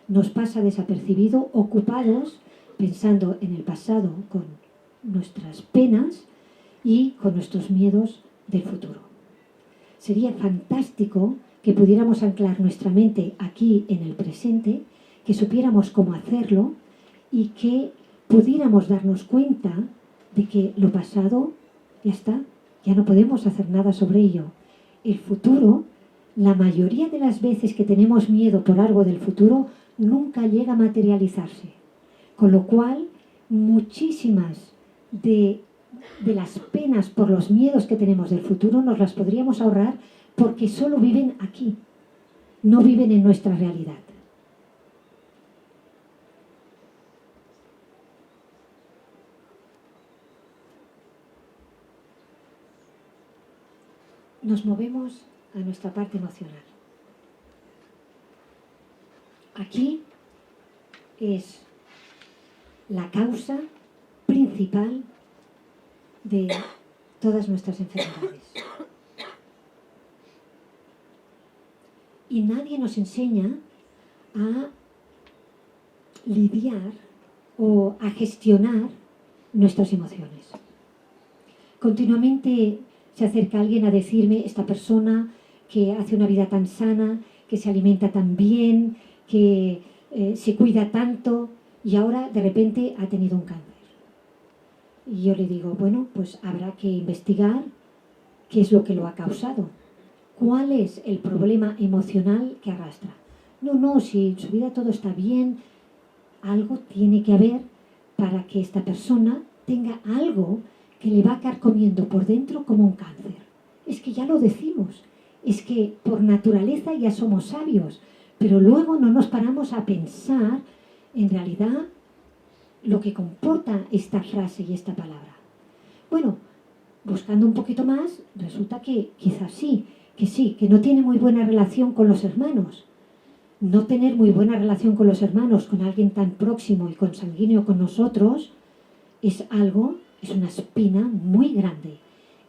nos pasa desapercibido, ocupados pensando en el pasado con nuestras penas y con nuestros miedos del futuro. Sería fantástico que pudiéramos anclar nuestra mente aquí en el presente, que supiéramos cómo hacerlo y que pudiéramos darnos cuenta de que lo pasado ya está, ya no podemos hacer nada sobre ello. El futuro, la mayoría de las veces que tenemos miedo por algo del futuro, nunca llega a materializarse. Con lo cual, muchísimas de las penas por los miedos que tenemos del futuro nos las podríamos ahorrar porque solo viven aquí, no viven en nuestra realidad. Nos movemos a nuestra parte emocional. Aquí es la causa principal de todas nuestras enfermedades. Y nadie nos enseña a lidiar o a gestionar nuestras emociones. Continuamente se acerca alguien a decirme, esta persona que hace una vida tan sana, que se alimenta tan bien, que se cuida tanto y ahora de repente ha tenido un cáncer. Y yo le digo, bueno, pues habrá que investigar qué es lo que lo ha causado. ¿Cuál es el problema emocional que arrastra? No, si en su vida todo está bien, algo tiene que haber para que esta persona tenga algo que le va carcomiendo por dentro como un cáncer. Es que ya lo decimos, es que por naturaleza ya somos sabios, pero luego no nos paramos a pensar en realidad lo que comporta esta frase y esta palabra. Bueno, buscando un poquito más, resulta que quizás sí, que no tiene muy buena relación con los hermanos. No tener muy buena relación con los hermanos, con alguien tan próximo y consanguíneo con nosotros, es una espina muy grande.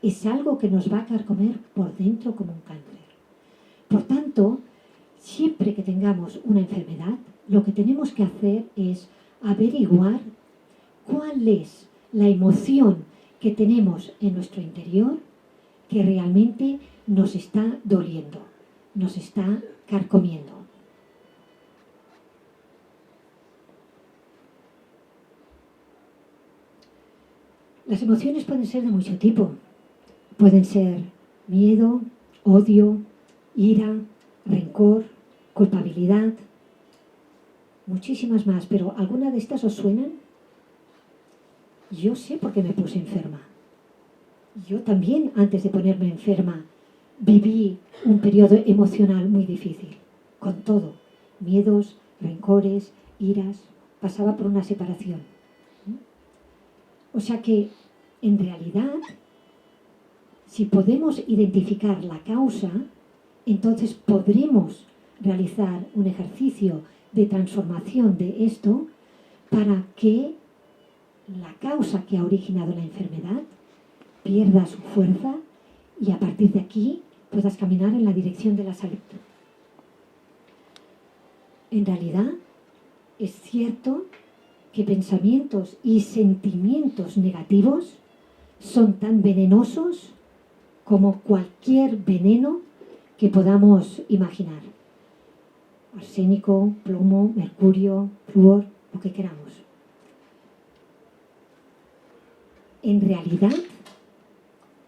Es algo que nos va a carcomer por dentro como un cáncer. Por tanto, siempre que tengamos una enfermedad, lo que tenemos que hacer es averiguar cuál es la emoción que tenemos en nuestro interior que realmente nos está doliendo, nos está carcomiendo. Las emociones pueden ser de mucho tipo. Pueden ser miedo, odio, ira, rencor, culpabilidad, muchísimas más, pero ¿alguna de estas os suenan? Yo sé por qué me puse enferma. Yo también, antes de ponerme enferma, viví un periodo emocional muy difícil, con todo, miedos, rencores, iras, pasaba por una separación. O sea que, en realidad, si podemos identificar la causa, entonces podremos realizar un ejercicio de transformación de esto para que la causa que ha originado la enfermedad pierda su fuerza y a partir de aquí puedas caminar en la dirección de la salud. En realidad, es cierto que pensamientos y sentimientos negativos son tan venenosos como cualquier veneno que podamos imaginar. Arsénico, plomo, mercurio, flúor, lo que queramos. En realidad,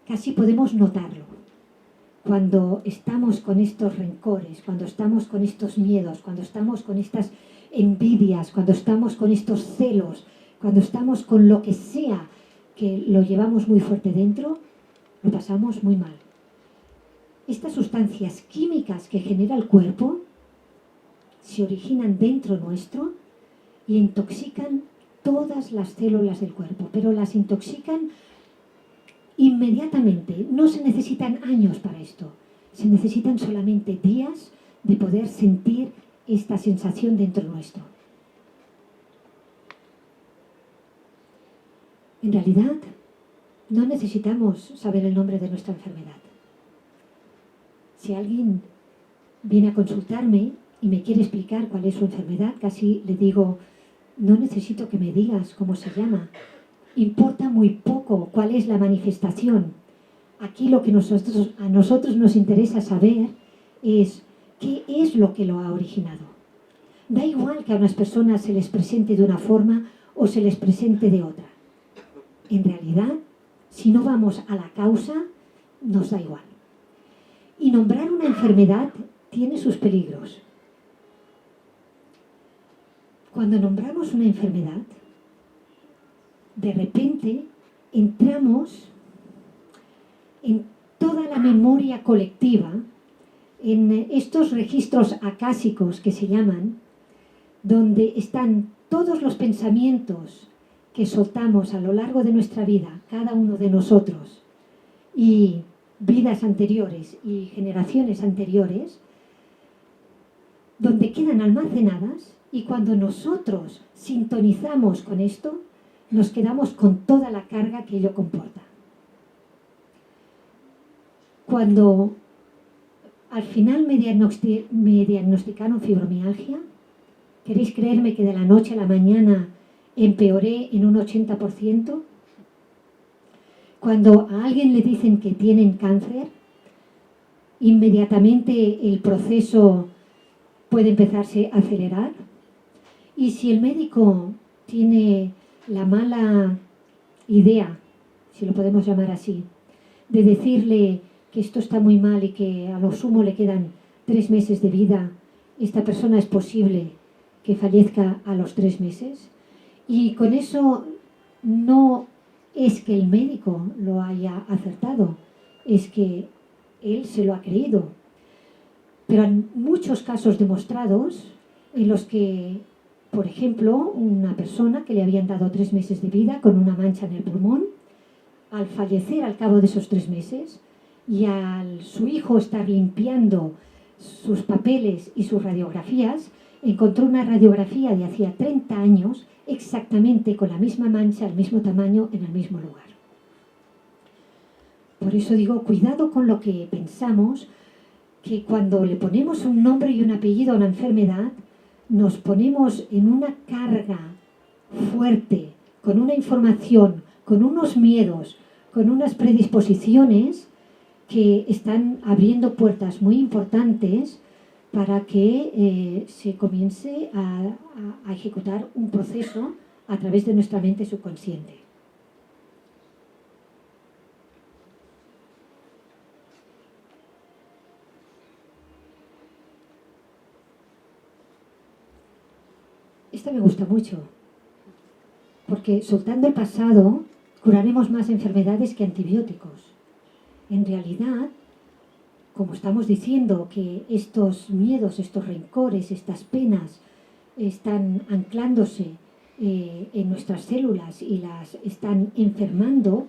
casi podemos notarlo. Cuando estamos con estos rencores, cuando estamos con estos miedos, cuando estamos con estas envidias, cuando estamos con estos celos, cuando estamos con lo que sea que lo llevamos muy fuerte dentro, lo pasamos muy mal. Estas sustancias químicas que genera el cuerpo se originan dentro nuestro y intoxican todas las células del cuerpo, pero las intoxican inmediatamente. No se necesitan años para esto, se necesitan solamente días de poder sentir esta sensación dentro nuestro. En realidad, no necesitamos saber el nombre de nuestra enfermedad. Si alguien viene a consultarme y me quiere explicar cuál es su enfermedad, casi le digo, no necesito que me digas cómo se llama. Importa muy poco cuál es la manifestación. Aquí lo que a nosotros nos interesa saber es qué es lo que lo ha originado. Da igual que a unas personas se les presente de una forma o se les presente de otra. En realidad, si no vamos a la causa, nos da igual. Y nombrar una enfermedad tiene sus peligros. Cuando nombramos una enfermedad, de repente entramos en toda la memoria colectiva, en estos registros acásicos que se llaman, donde están todos los pensamientos que soltamos a lo largo de nuestra vida, cada uno de nosotros, y vidas anteriores y generaciones anteriores, donde quedan almacenadas, y cuando nosotros sintonizamos con esto, nos quedamos con toda la carga que ello comporta. Cuando al final me diagnosticaron fibromialgia, ¿queréis creerme que de la noche a la mañana empeoré en un 80%? Cuando a alguien le dicen que tienen cáncer, inmediatamente el proceso puede empezarse a acelerar. Y si el médico tiene la mala idea, si lo podemos llamar así, de decirle que esto está muy mal y que a lo sumo le quedan 3 meses de vida, esta persona es posible que fallezca a los 3 meses. Y con eso no es que el médico lo haya acertado, es que él se lo ha creído. Pero hay muchos casos demostrados en los que, por ejemplo, una persona que le habían dado 3 meses de vida con una mancha en el pulmón, al fallecer al cabo de esos 3 meses y al su hijo estar limpiando sus papeles y sus radiografías, encontró una radiografía de hacía 30 años exactamente con la misma mancha, el mismo tamaño, en el mismo lugar. Por eso digo, cuidado con lo que pensamos, que cuando le ponemos un nombre y un apellido a una enfermedad, nos ponemos en una carga fuerte, con una información, con unos miedos, con unas predisposiciones que están abriendo puertas muy importantes para que se comience a ejecutar un proceso a través de nuestra mente subconsciente. Esta me gusta mucho, porque soltando el pasado curaremos más enfermedades que antibióticos. En realidad, como estamos diciendo que estos miedos, estos rencores, estas penas están anclándose en nuestras células y las están enfermando,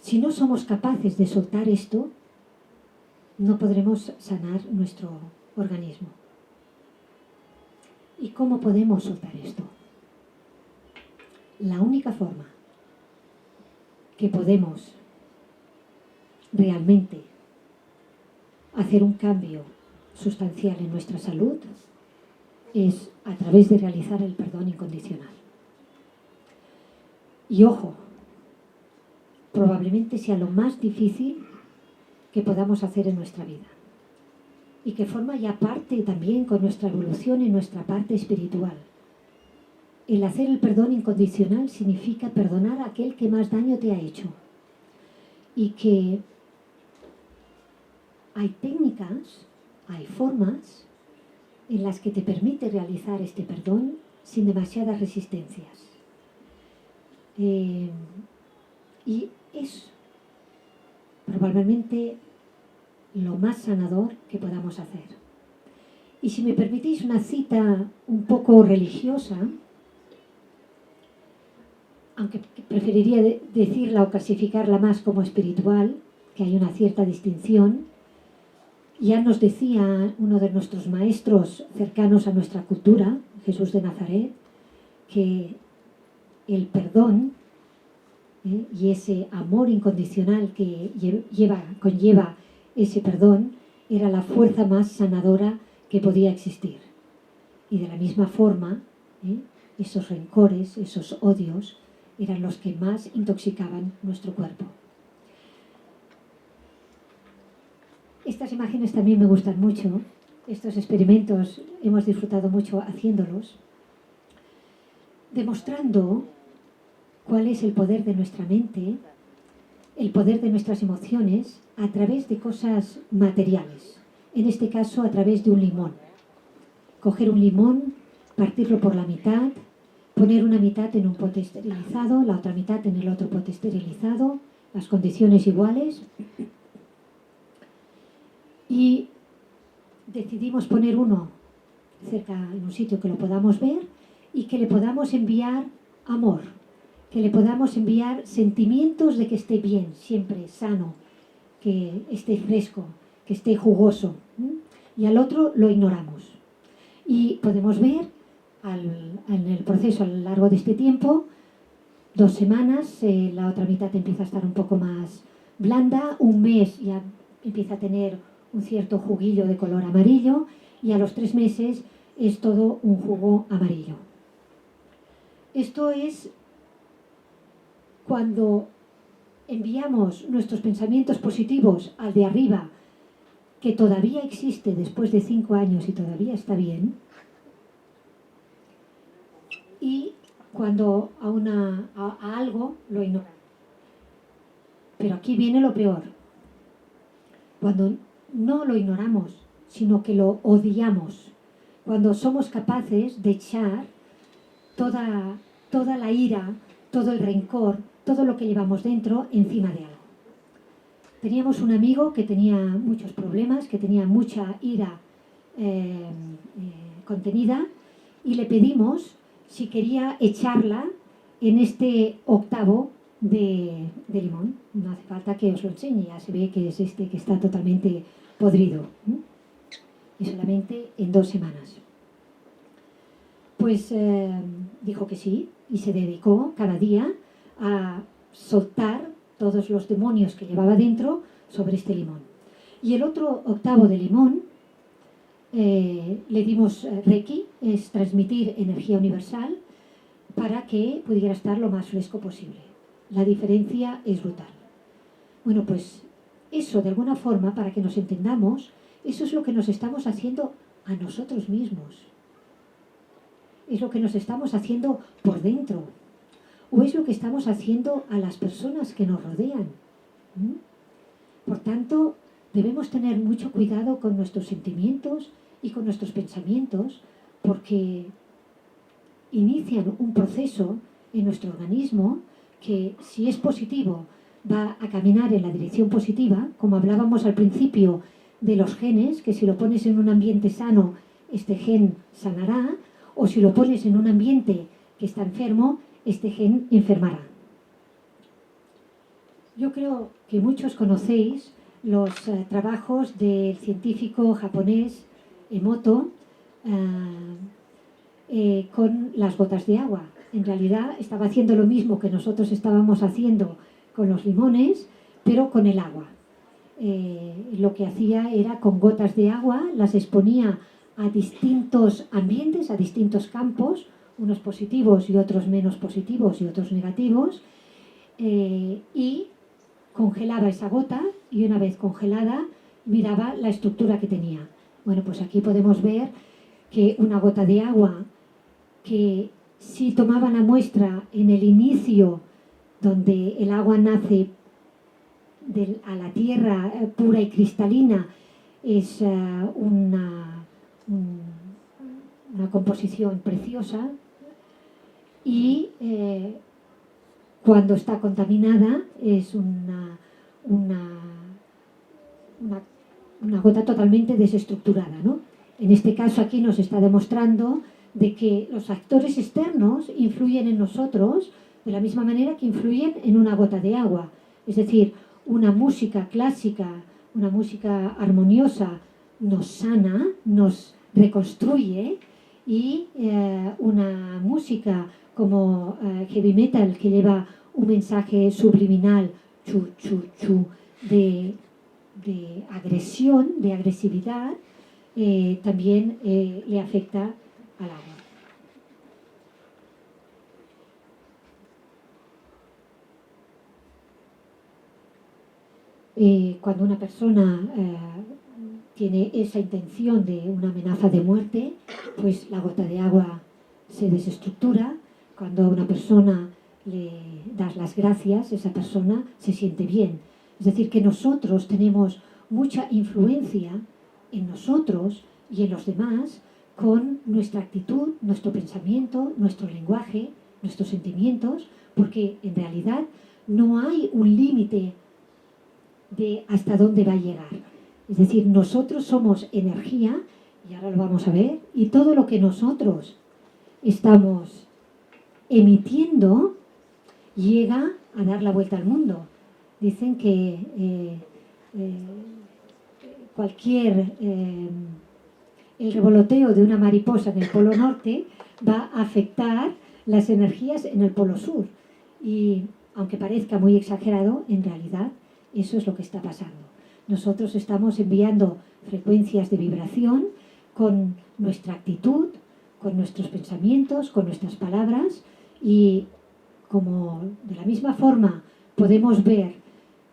si no somos capaces de soltar esto, no podremos sanar nuestro organismo. ¿Y cómo podemos soltar esto? La única forma que podemos realmente hacer un cambio sustancial en nuestra salud es a través de realizar el perdón incondicional. Y ojo, probablemente sea lo más difícil que podamos hacer en nuestra vida y que forma ya parte también con nuestra evolución y nuestra parte espiritual. El hacer el perdón incondicional significa perdonar a aquel que más daño te ha hecho y que hay técnicas, hay formas en las que te permite realizar este perdón sin demasiadas resistencias. Y es probablemente lo más sanador que podamos hacer. Y si me permitís una cita un poco religiosa, aunque preferiría decirla o clasificarla más como espiritual, que hay una cierta distinción, ya nos decía uno de nuestros maestros cercanos a nuestra cultura, Jesús de Nazaret, que el perdón y ese amor incondicional que conlleva ese perdón era la fuerza más sanadora que podía existir. Y de la misma forma, esos rencores, esos odios, eran los que más intoxicaban nuestro cuerpo. Estas imágenes también me gustan mucho. Estos experimentos hemos disfrutado mucho haciéndolos, demostrando cuál es el poder de nuestra mente, el poder de nuestras emociones a través de cosas materiales. En este caso, a través de un limón. Coger un limón, partirlo por la mitad, poner una mitad en un pote esterilizado, la otra mitad en el otro pote esterilizado, las condiciones iguales. Y decidimos poner uno cerca, en un sitio que lo podamos ver y que le podamos enviar amor, que le podamos enviar sentimientos de que esté bien, siempre sano, que esté fresco, que esté jugoso. Y al otro lo ignoramos. Y podemos ver en el proceso a lo largo de este tiempo, 2 semanas, la otra mitad empieza a estar un poco más blanda, un mes ya empieza a tener un cierto juguillo de color amarillo y a los 3 meses es todo un jugo amarillo. Esto es cuando enviamos nuestros pensamientos positivos al de arriba, que todavía existe después de 5 años y todavía está bien, y cuando a algo lo ignoramos. Pero aquí viene lo peor. Cuando no lo ignoramos, sino que lo odiamos. Cuando somos capaces de echar toda la ira, todo el rencor, todo lo que llevamos dentro encima de algo. Teníamos un amigo que tenía muchos problemas, que tenía mucha ira contenida, y le pedimos si quería echarla en este octavo de limón. No hace falta que os lo enseñe, ya se ve que es este que está totalmente podrido. Y solamente en 2 semanas. Pues dijo que sí y se dedicó cada día a soltar todos los demonios que llevaba dentro sobre este limón. Y el otro octavo de limón le dimos Reiki, es transmitir energía universal para que pudiera estar lo más fresco posible. La diferencia es brutal. Bueno, pues eso, de alguna forma, para que nos entendamos, eso es lo que nos estamos haciendo a nosotros mismos. Es lo que nos estamos haciendo por dentro. O es lo que estamos haciendo a las personas que nos rodean. Por tanto, debemos tener mucho cuidado con nuestros sentimientos y con nuestros pensamientos, porque inician un proceso en nuestro organismo que, si es positivo, va a caminar en la dirección positiva, como hablábamos al principio de los genes, que si lo pones en un ambiente sano, este gen sanará, o si lo pones en un ambiente que está enfermo, este gen enfermará. Yo creo que muchos conocéis los trabajos del científico japonés Emoto con las gotas de agua. En realidad estaba haciendo lo mismo que nosotros estábamos haciendo con los limones, pero con el agua. Lo que hacía era, con gotas de agua, las exponía a distintos ambientes, a distintos campos, unos positivos y otros menos positivos y otros negativos, y congelaba esa gota, y una vez congelada miraba la estructura que tenía. Bueno, pues aquí podemos ver que una gota de agua, que si tomaban la muestra en el inicio, donde el agua nace a la tierra pura y cristalina, es una composición preciosa y cuando está contaminada es una gota totalmente desestructurada, ¿no? En este caso aquí nos está demostrando de que los factores externos influyen en nosotros de la misma manera que influyen en una gota de agua. Es decir, una música clásica, una música armoniosa nos sana, nos reconstruye y una música como heavy metal que lleva un mensaje subliminal, chu, chu, chu, de agresión, de agresividad, también le afecta al agua. Cuando una persona tiene esa intención de una amenaza de muerte, pues la gota de agua se desestructura. Cuando a una persona le das las gracias, esa persona se siente bien. Es decir, que nosotros tenemos mucha influencia en nosotros y en los demás con nuestra actitud, nuestro pensamiento, nuestro lenguaje, nuestros sentimientos, porque en realidad no hay un límite de hasta dónde va a llegar. Es decir, nosotros somos energía, y ahora lo vamos a ver, y todo lo que nosotros estamos emitiendo llega a dar la vuelta al mundo. Dicen que el revoloteo de una mariposa en el polo norte va a afectar las energías en el polo sur. Y aunque parezca muy exagerado, en realidad eso es lo que está pasando. Nosotros estamos enviando frecuencias de vibración con nuestra actitud, con nuestros pensamientos, con nuestras palabras, y como de la misma forma podemos ver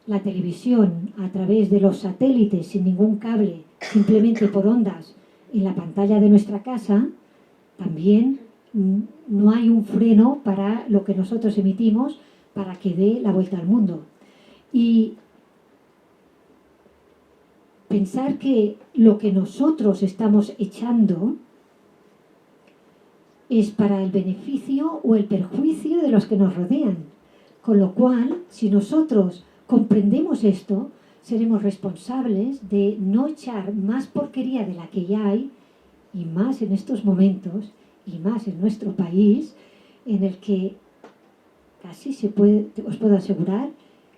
la televisión a través de los satélites sin ningún cable, simplemente por ondas en la pantalla de nuestra casa, también no hay un freno para lo que nosotros emitimos para que dé la vuelta al mundo. Y pensar que lo que nosotros estamos echando es para el beneficio o el perjuicio de los que nos rodean. Con lo cual, si nosotros comprendemos esto, seremos responsables de no echar más porquería de la que ya hay, y más en estos momentos, y más en nuestro país, en el que casi os puedo asegurar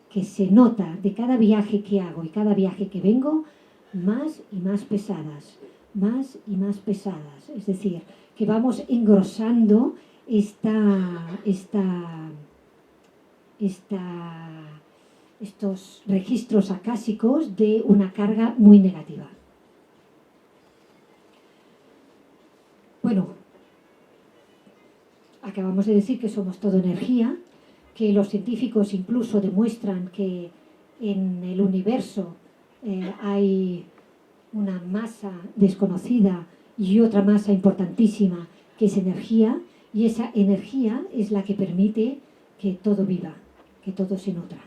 que se nota de cada viaje que hago y cada viaje que vengo, más y más pesadas, más y más pesadas. Es decir, que vamos engrosando estos registros acásicos de una carga muy negativa. Bueno, acabamos de decir que somos todo energía, que los científicos incluso demuestran que en el universo hay una masa desconocida y otra masa importantísima que es energía, y esa energía es la que permite que todo viva, que todo se nutra.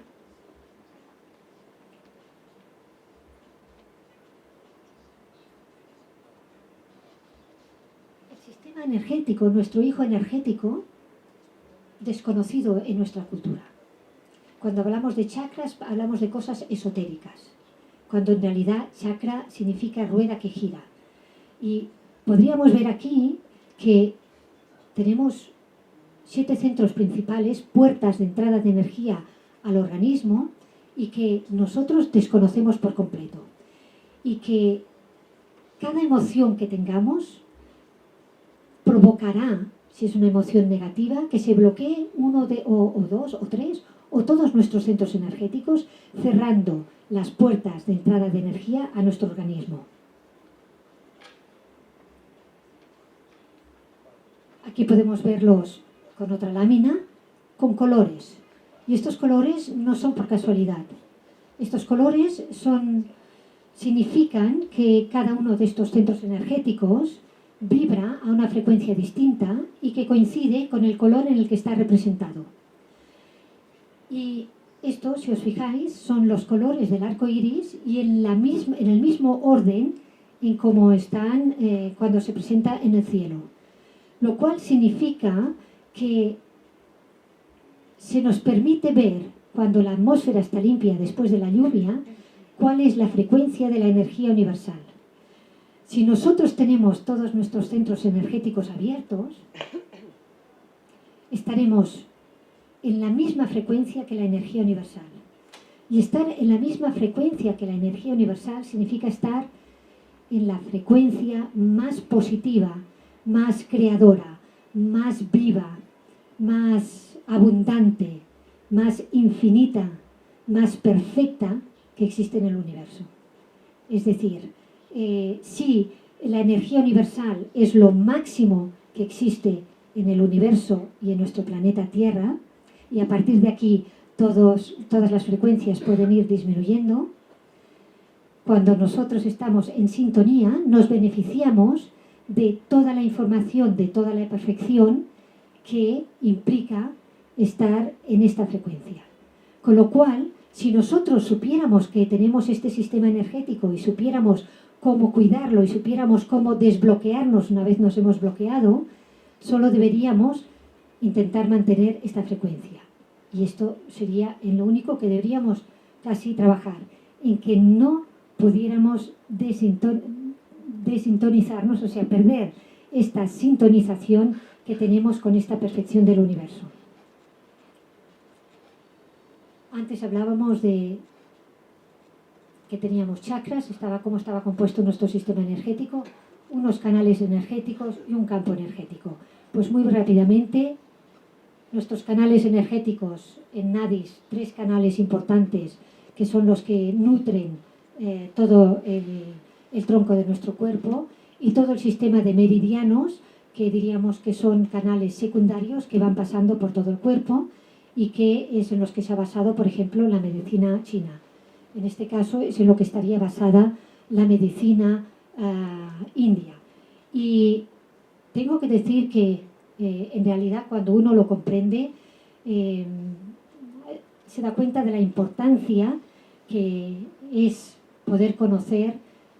El sistema energético, nuestro hijo energético, desconocido en nuestra cultura. Cuando hablamos de chakras, hablamos de cosas esotéricas, cuando en realidad chakra significa rueda que gira. Y podríamos ver aquí que tenemos 7 centros principales, puertas de entrada de energía al organismo, y que nosotros desconocemos por completo. Y que cada emoción que tengamos provocará, si es una emoción negativa, que se bloquee uno o dos o tres o todos nuestros centros energéticos, cerrando las puertas de entrada de energía a nuestro organismo. Aquí podemos verlos con otra lámina, con colores. Y estos colores no son por casualidad. Estos colores significan que cada uno de estos centros energéticos vibra a una frecuencia distinta y que coincide con el color en el que está representado. Y esto, si os fijáis, son los colores del arco iris, y en el mismo orden en cómo están cuando se presenta en el cielo. Lo cual significa que se nos permite ver, cuando la atmósfera está limpia después de la lluvia, cuál es la frecuencia de la energía universal. Si nosotros tenemos todos nuestros centros energéticos abiertos, estaremos en la misma frecuencia que la energía universal. Y estar en la misma frecuencia que la energía universal significa estar en la frecuencia más positiva, más creadora, más viva, más abundante, más infinita, más perfecta que existe en el universo. Es decir, si la energía universal es lo máximo que existe en el universo y en nuestro planeta Tierra, y a partir de aquí todas las frecuencias pueden ir disminuyendo, cuando nosotros estamos en sintonía nos beneficiamos de toda la información, de toda la perfección que implica estar en esta frecuencia. Con lo cual, si nosotros supiéramos que tenemos este sistema energético y supiéramos cómo cuidarlo y supiéramos cómo desbloquearnos una vez nos hemos bloqueado, solo deberíamos intentar mantener esta frecuencia. Y esto sería en lo único que deberíamos casi trabajar, en que no pudiéramos desintonizarnos, o sea, perder esta sintonización que tenemos con esta perfección del universo. Antes hablábamos de que teníamos chakras, cómo estaba compuesto nuestro sistema energético, unos canales energéticos y un campo energético. Pues muy rápidamente, nuestros canales energéticos en nadis, 3 canales importantes que son los que nutren todo el tronco de nuestro cuerpo, y todo el sistema de meridianos, que diríamos que son canales secundarios que van pasando por todo el cuerpo y que es en los que se ha basado, por ejemplo, la medicina china. En este caso es en lo que estaría basada la medicina india. Y tengo que decir que en realidad cuando uno lo comprende se da cuenta de la importancia que es poder conocer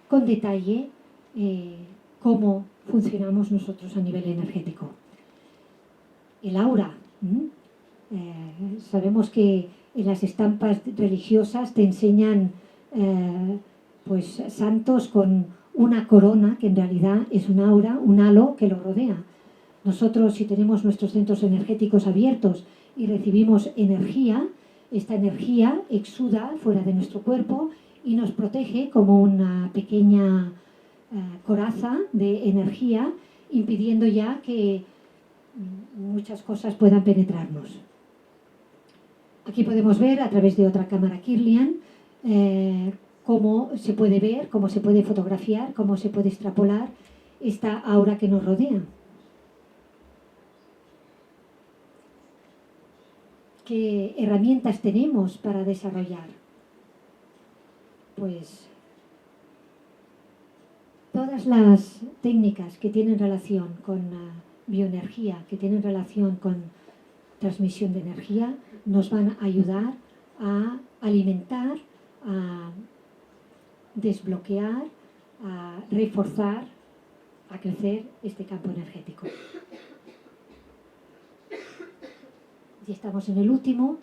con detalle cómo funcionamos nosotros a nivel energético. El aura. Sabemos que en las estampas religiosas te enseñan pues santos con una corona que en realidad es un aura, un halo que lo rodea. Nosotros, si tenemos nuestros centros energéticos abiertos y recibimos energía, esta energía exuda fuera de nuestro cuerpo y nos protege como una pequeña coraza de energía, impidiendo ya que muchas cosas puedan penetrarnos. Aquí podemos ver a través de otra cámara Kirlian cómo se puede ver, cómo se puede fotografiar, cómo se puede extrapolar esta aura que nos rodea. ¿Qué herramientas tenemos para desarrollar? Pues todas las técnicas que tienen relación con bioenergía, que tienen relación con transmisión de energía, nos van a ayudar a alimentar, a desbloquear, a reforzar, a crecer este campo energético. Y estamos en el último,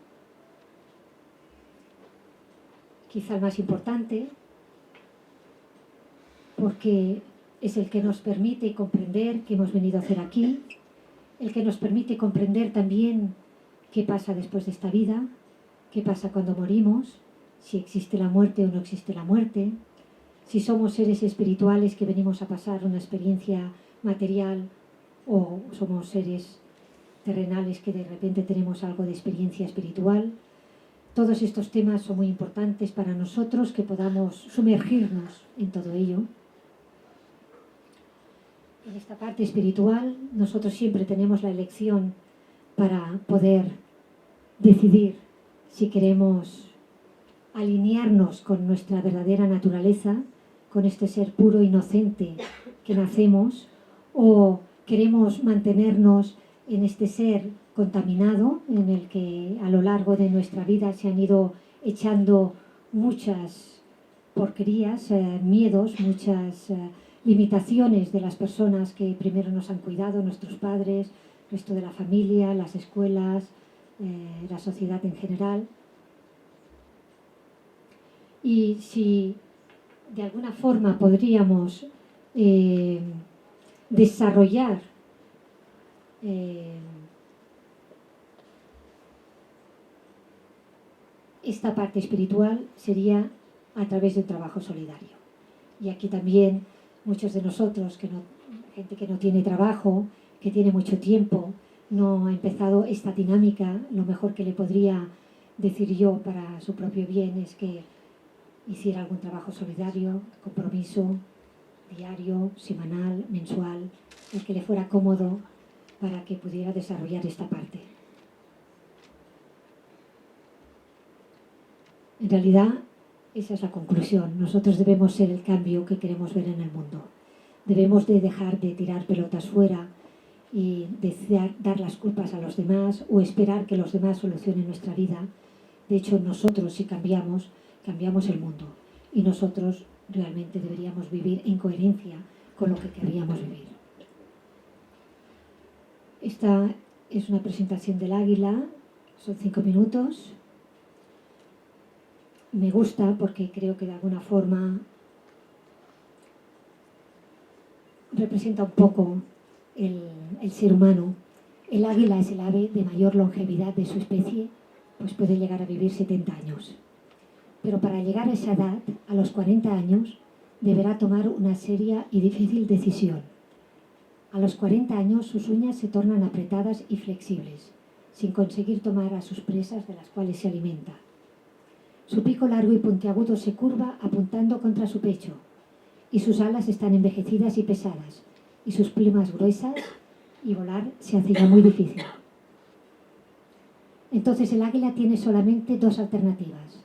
quizá el más importante, porque es el que nos permite comprender qué hemos venido a hacer aquí, el que nos permite comprender también qué pasa después de esta vida, qué pasa cuando morimos, si existe la muerte o no existe la muerte, si somos seres espirituales que venimos a pasar una experiencia material o somos seres terrenales que de repente tenemos algo de experiencia espiritual. Todos estos temas son muy importantes para nosotros, que podamos sumergirnos en todo ello. En esta parte espiritual nosotros siempre tenemos la elección para poder decidir si queremos alinearnos con nuestra verdadera naturaleza, con este ser puro, inocente que nacemos, o queremos mantenernos en este ser contaminado en el que a lo largo de nuestra vida se han ido echando muchas porquerías, miedos, muchas limitaciones de las personas que primero nos han cuidado, nuestros padres, el resto de la familia, las escuelas, la sociedad en general. Y si de alguna forma podríamos desarrollar esta parte espiritual, sería a través del trabajo solidario. Y aquí también muchos de nosotros, gente que no tiene trabajo, que tiene mucho tiempo, no ha empezado esta dinámica, lo mejor que le podría decir yo para su propio bien es que hiciera algún trabajo solidario, compromiso, diario, semanal, mensual, el que le fuera cómodo para que pudiera desarrollar esta parte. En realidad, esa es la conclusión. Nosotros debemos ser el cambio que queremos ver en el mundo. Debemos de dejar de tirar pelotas fuera y de dar las culpas a los demás o esperar que los demás solucionen nuestra vida. De hecho, nosotros, si cambiamos, cambiamos el mundo. Y nosotros realmente deberíamos vivir en coherencia con lo que querríamos vivir. Esta es una presentación del águila. Son 5 minutos. Me gusta porque creo que de alguna forma representa un poco el ser humano. El águila es el ave de mayor longevidad de su especie, pues puede llegar a vivir 70 años. Pero para llegar a esa edad, a los 40 años, deberá tomar una seria y difícil decisión. A los 40 años sus uñas se tornan apretadas y flexibles, sin conseguir tomar a sus presas de las cuales se alimenta. Su pico largo y puntiagudo se curva apuntando contra su pecho, y sus alas están envejecidas y pesadas, y sus plumas gruesas, y volar se hace ya muy difícil. Entonces el águila tiene solamente 2 alternativas: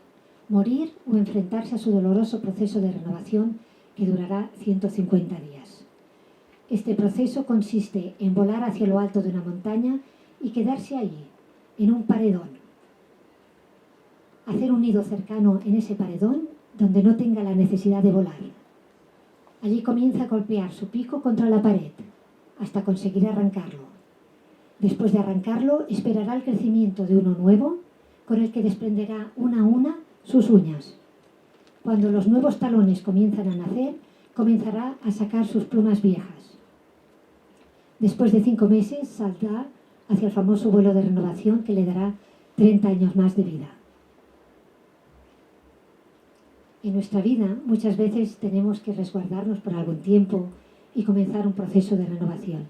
morir o enfrentarse a su doloroso proceso de renovación que durará 150 días. Este proceso consiste en volar hacia lo alto de una montaña y quedarse allí, en un paredón. Hacer un nido cercano en ese paredón donde no tenga la necesidad de volar. Allí comienza a golpear su pico contra la pared hasta conseguir arrancarlo. Después de arrancarlo, esperará el crecimiento de uno nuevo con el que desprenderá una a una sus uñas. Cuando los nuevos talones comienzan a nacer, comenzará a sacar sus plumas viejas. Después de 5 meses, saldrá hacia el famoso vuelo de renovación que le dará 30 años más de vida. En nuestra vida muchas veces tenemos que resguardarnos por algún tiempo y comenzar un proceso de renovación.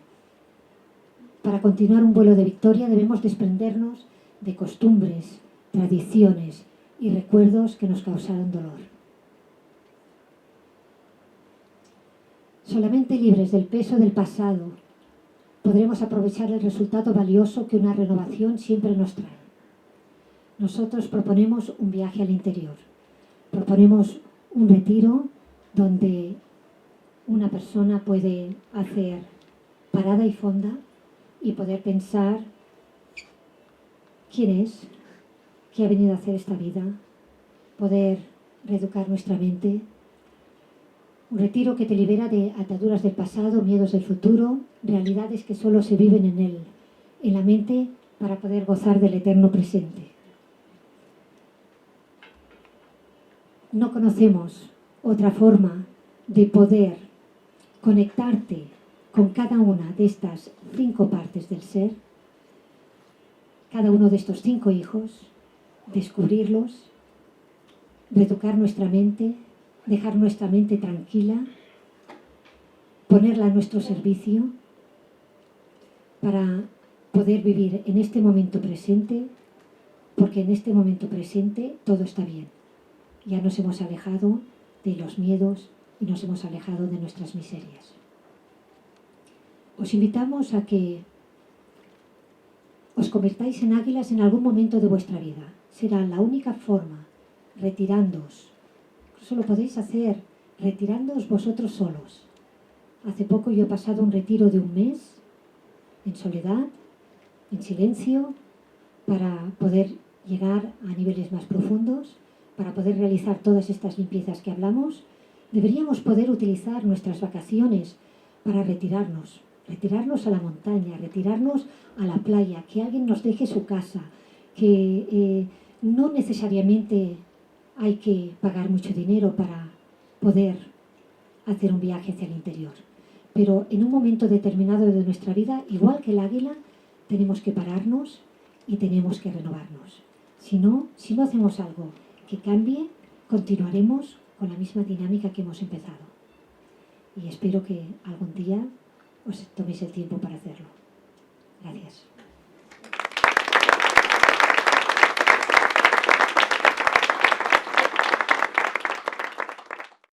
Para continuar un vuelo de victoria debemos desprendernos de costumbres, tradiciones y recuerdos que nos causaron dolor. Solamente libres del peso del pasado podremos aprovechar el resultado valioso que una renovación siempre nos trae. Nosotros proponemos un viaje al interior. Proponemos un retiro donde una persona puede hacer parada y fonda y poder pensar quién es, qué ha venido a hacer esta vida, poder reeducar nuestra mente. Un retiro que te libera de ataduras del pasado, miedos del futuro, realidades que solo se viven en la mente para poder gozar del eterno presente. No conocemos otra forma de poder conectarte con cada una de estas 5 partes del ser, cada uno de estos 5 hijos, descubrirlos, reeducar nuestra mente, dejar nuestra mente tranquila, ponerla a nuestro servicio para poder vivir en este momento presente, porque en este momento presente todo está bien. Ya nos hemos alejado de los miedos y nos hemos alejado de nuestras miserias. Os invitamos a que os convertáis en águilas en algún momento de vuestra vida. Será la única forma, retirándoos. Incluso lo podéis hacer retirándoos vosotros solos. Hace poco yo he pasado un retiro de 1 mes en soledad, en silencio, para poder llegar a niveles más profundos, para poder realizar todas estas limpiezas que hablamos, deberíamos poder utilizar nuestras vacaciones para retirarnos a la montaña, retirarnos a la playa, que alguien nos deje su casa, que no necesariamente hay que pagar mucho dinero para poder hacer un viaje hacia el interior. Pero en un momento determinado de nuestra vida, igual que el águila, tenemos que pararnos y tenemos que renovarnos. Si no hacemos algo que cambie, continuaremos con la misma dinámica que hemos empezado. Y espero que algún día os toméis el tiempo para hacerlo. Gracias.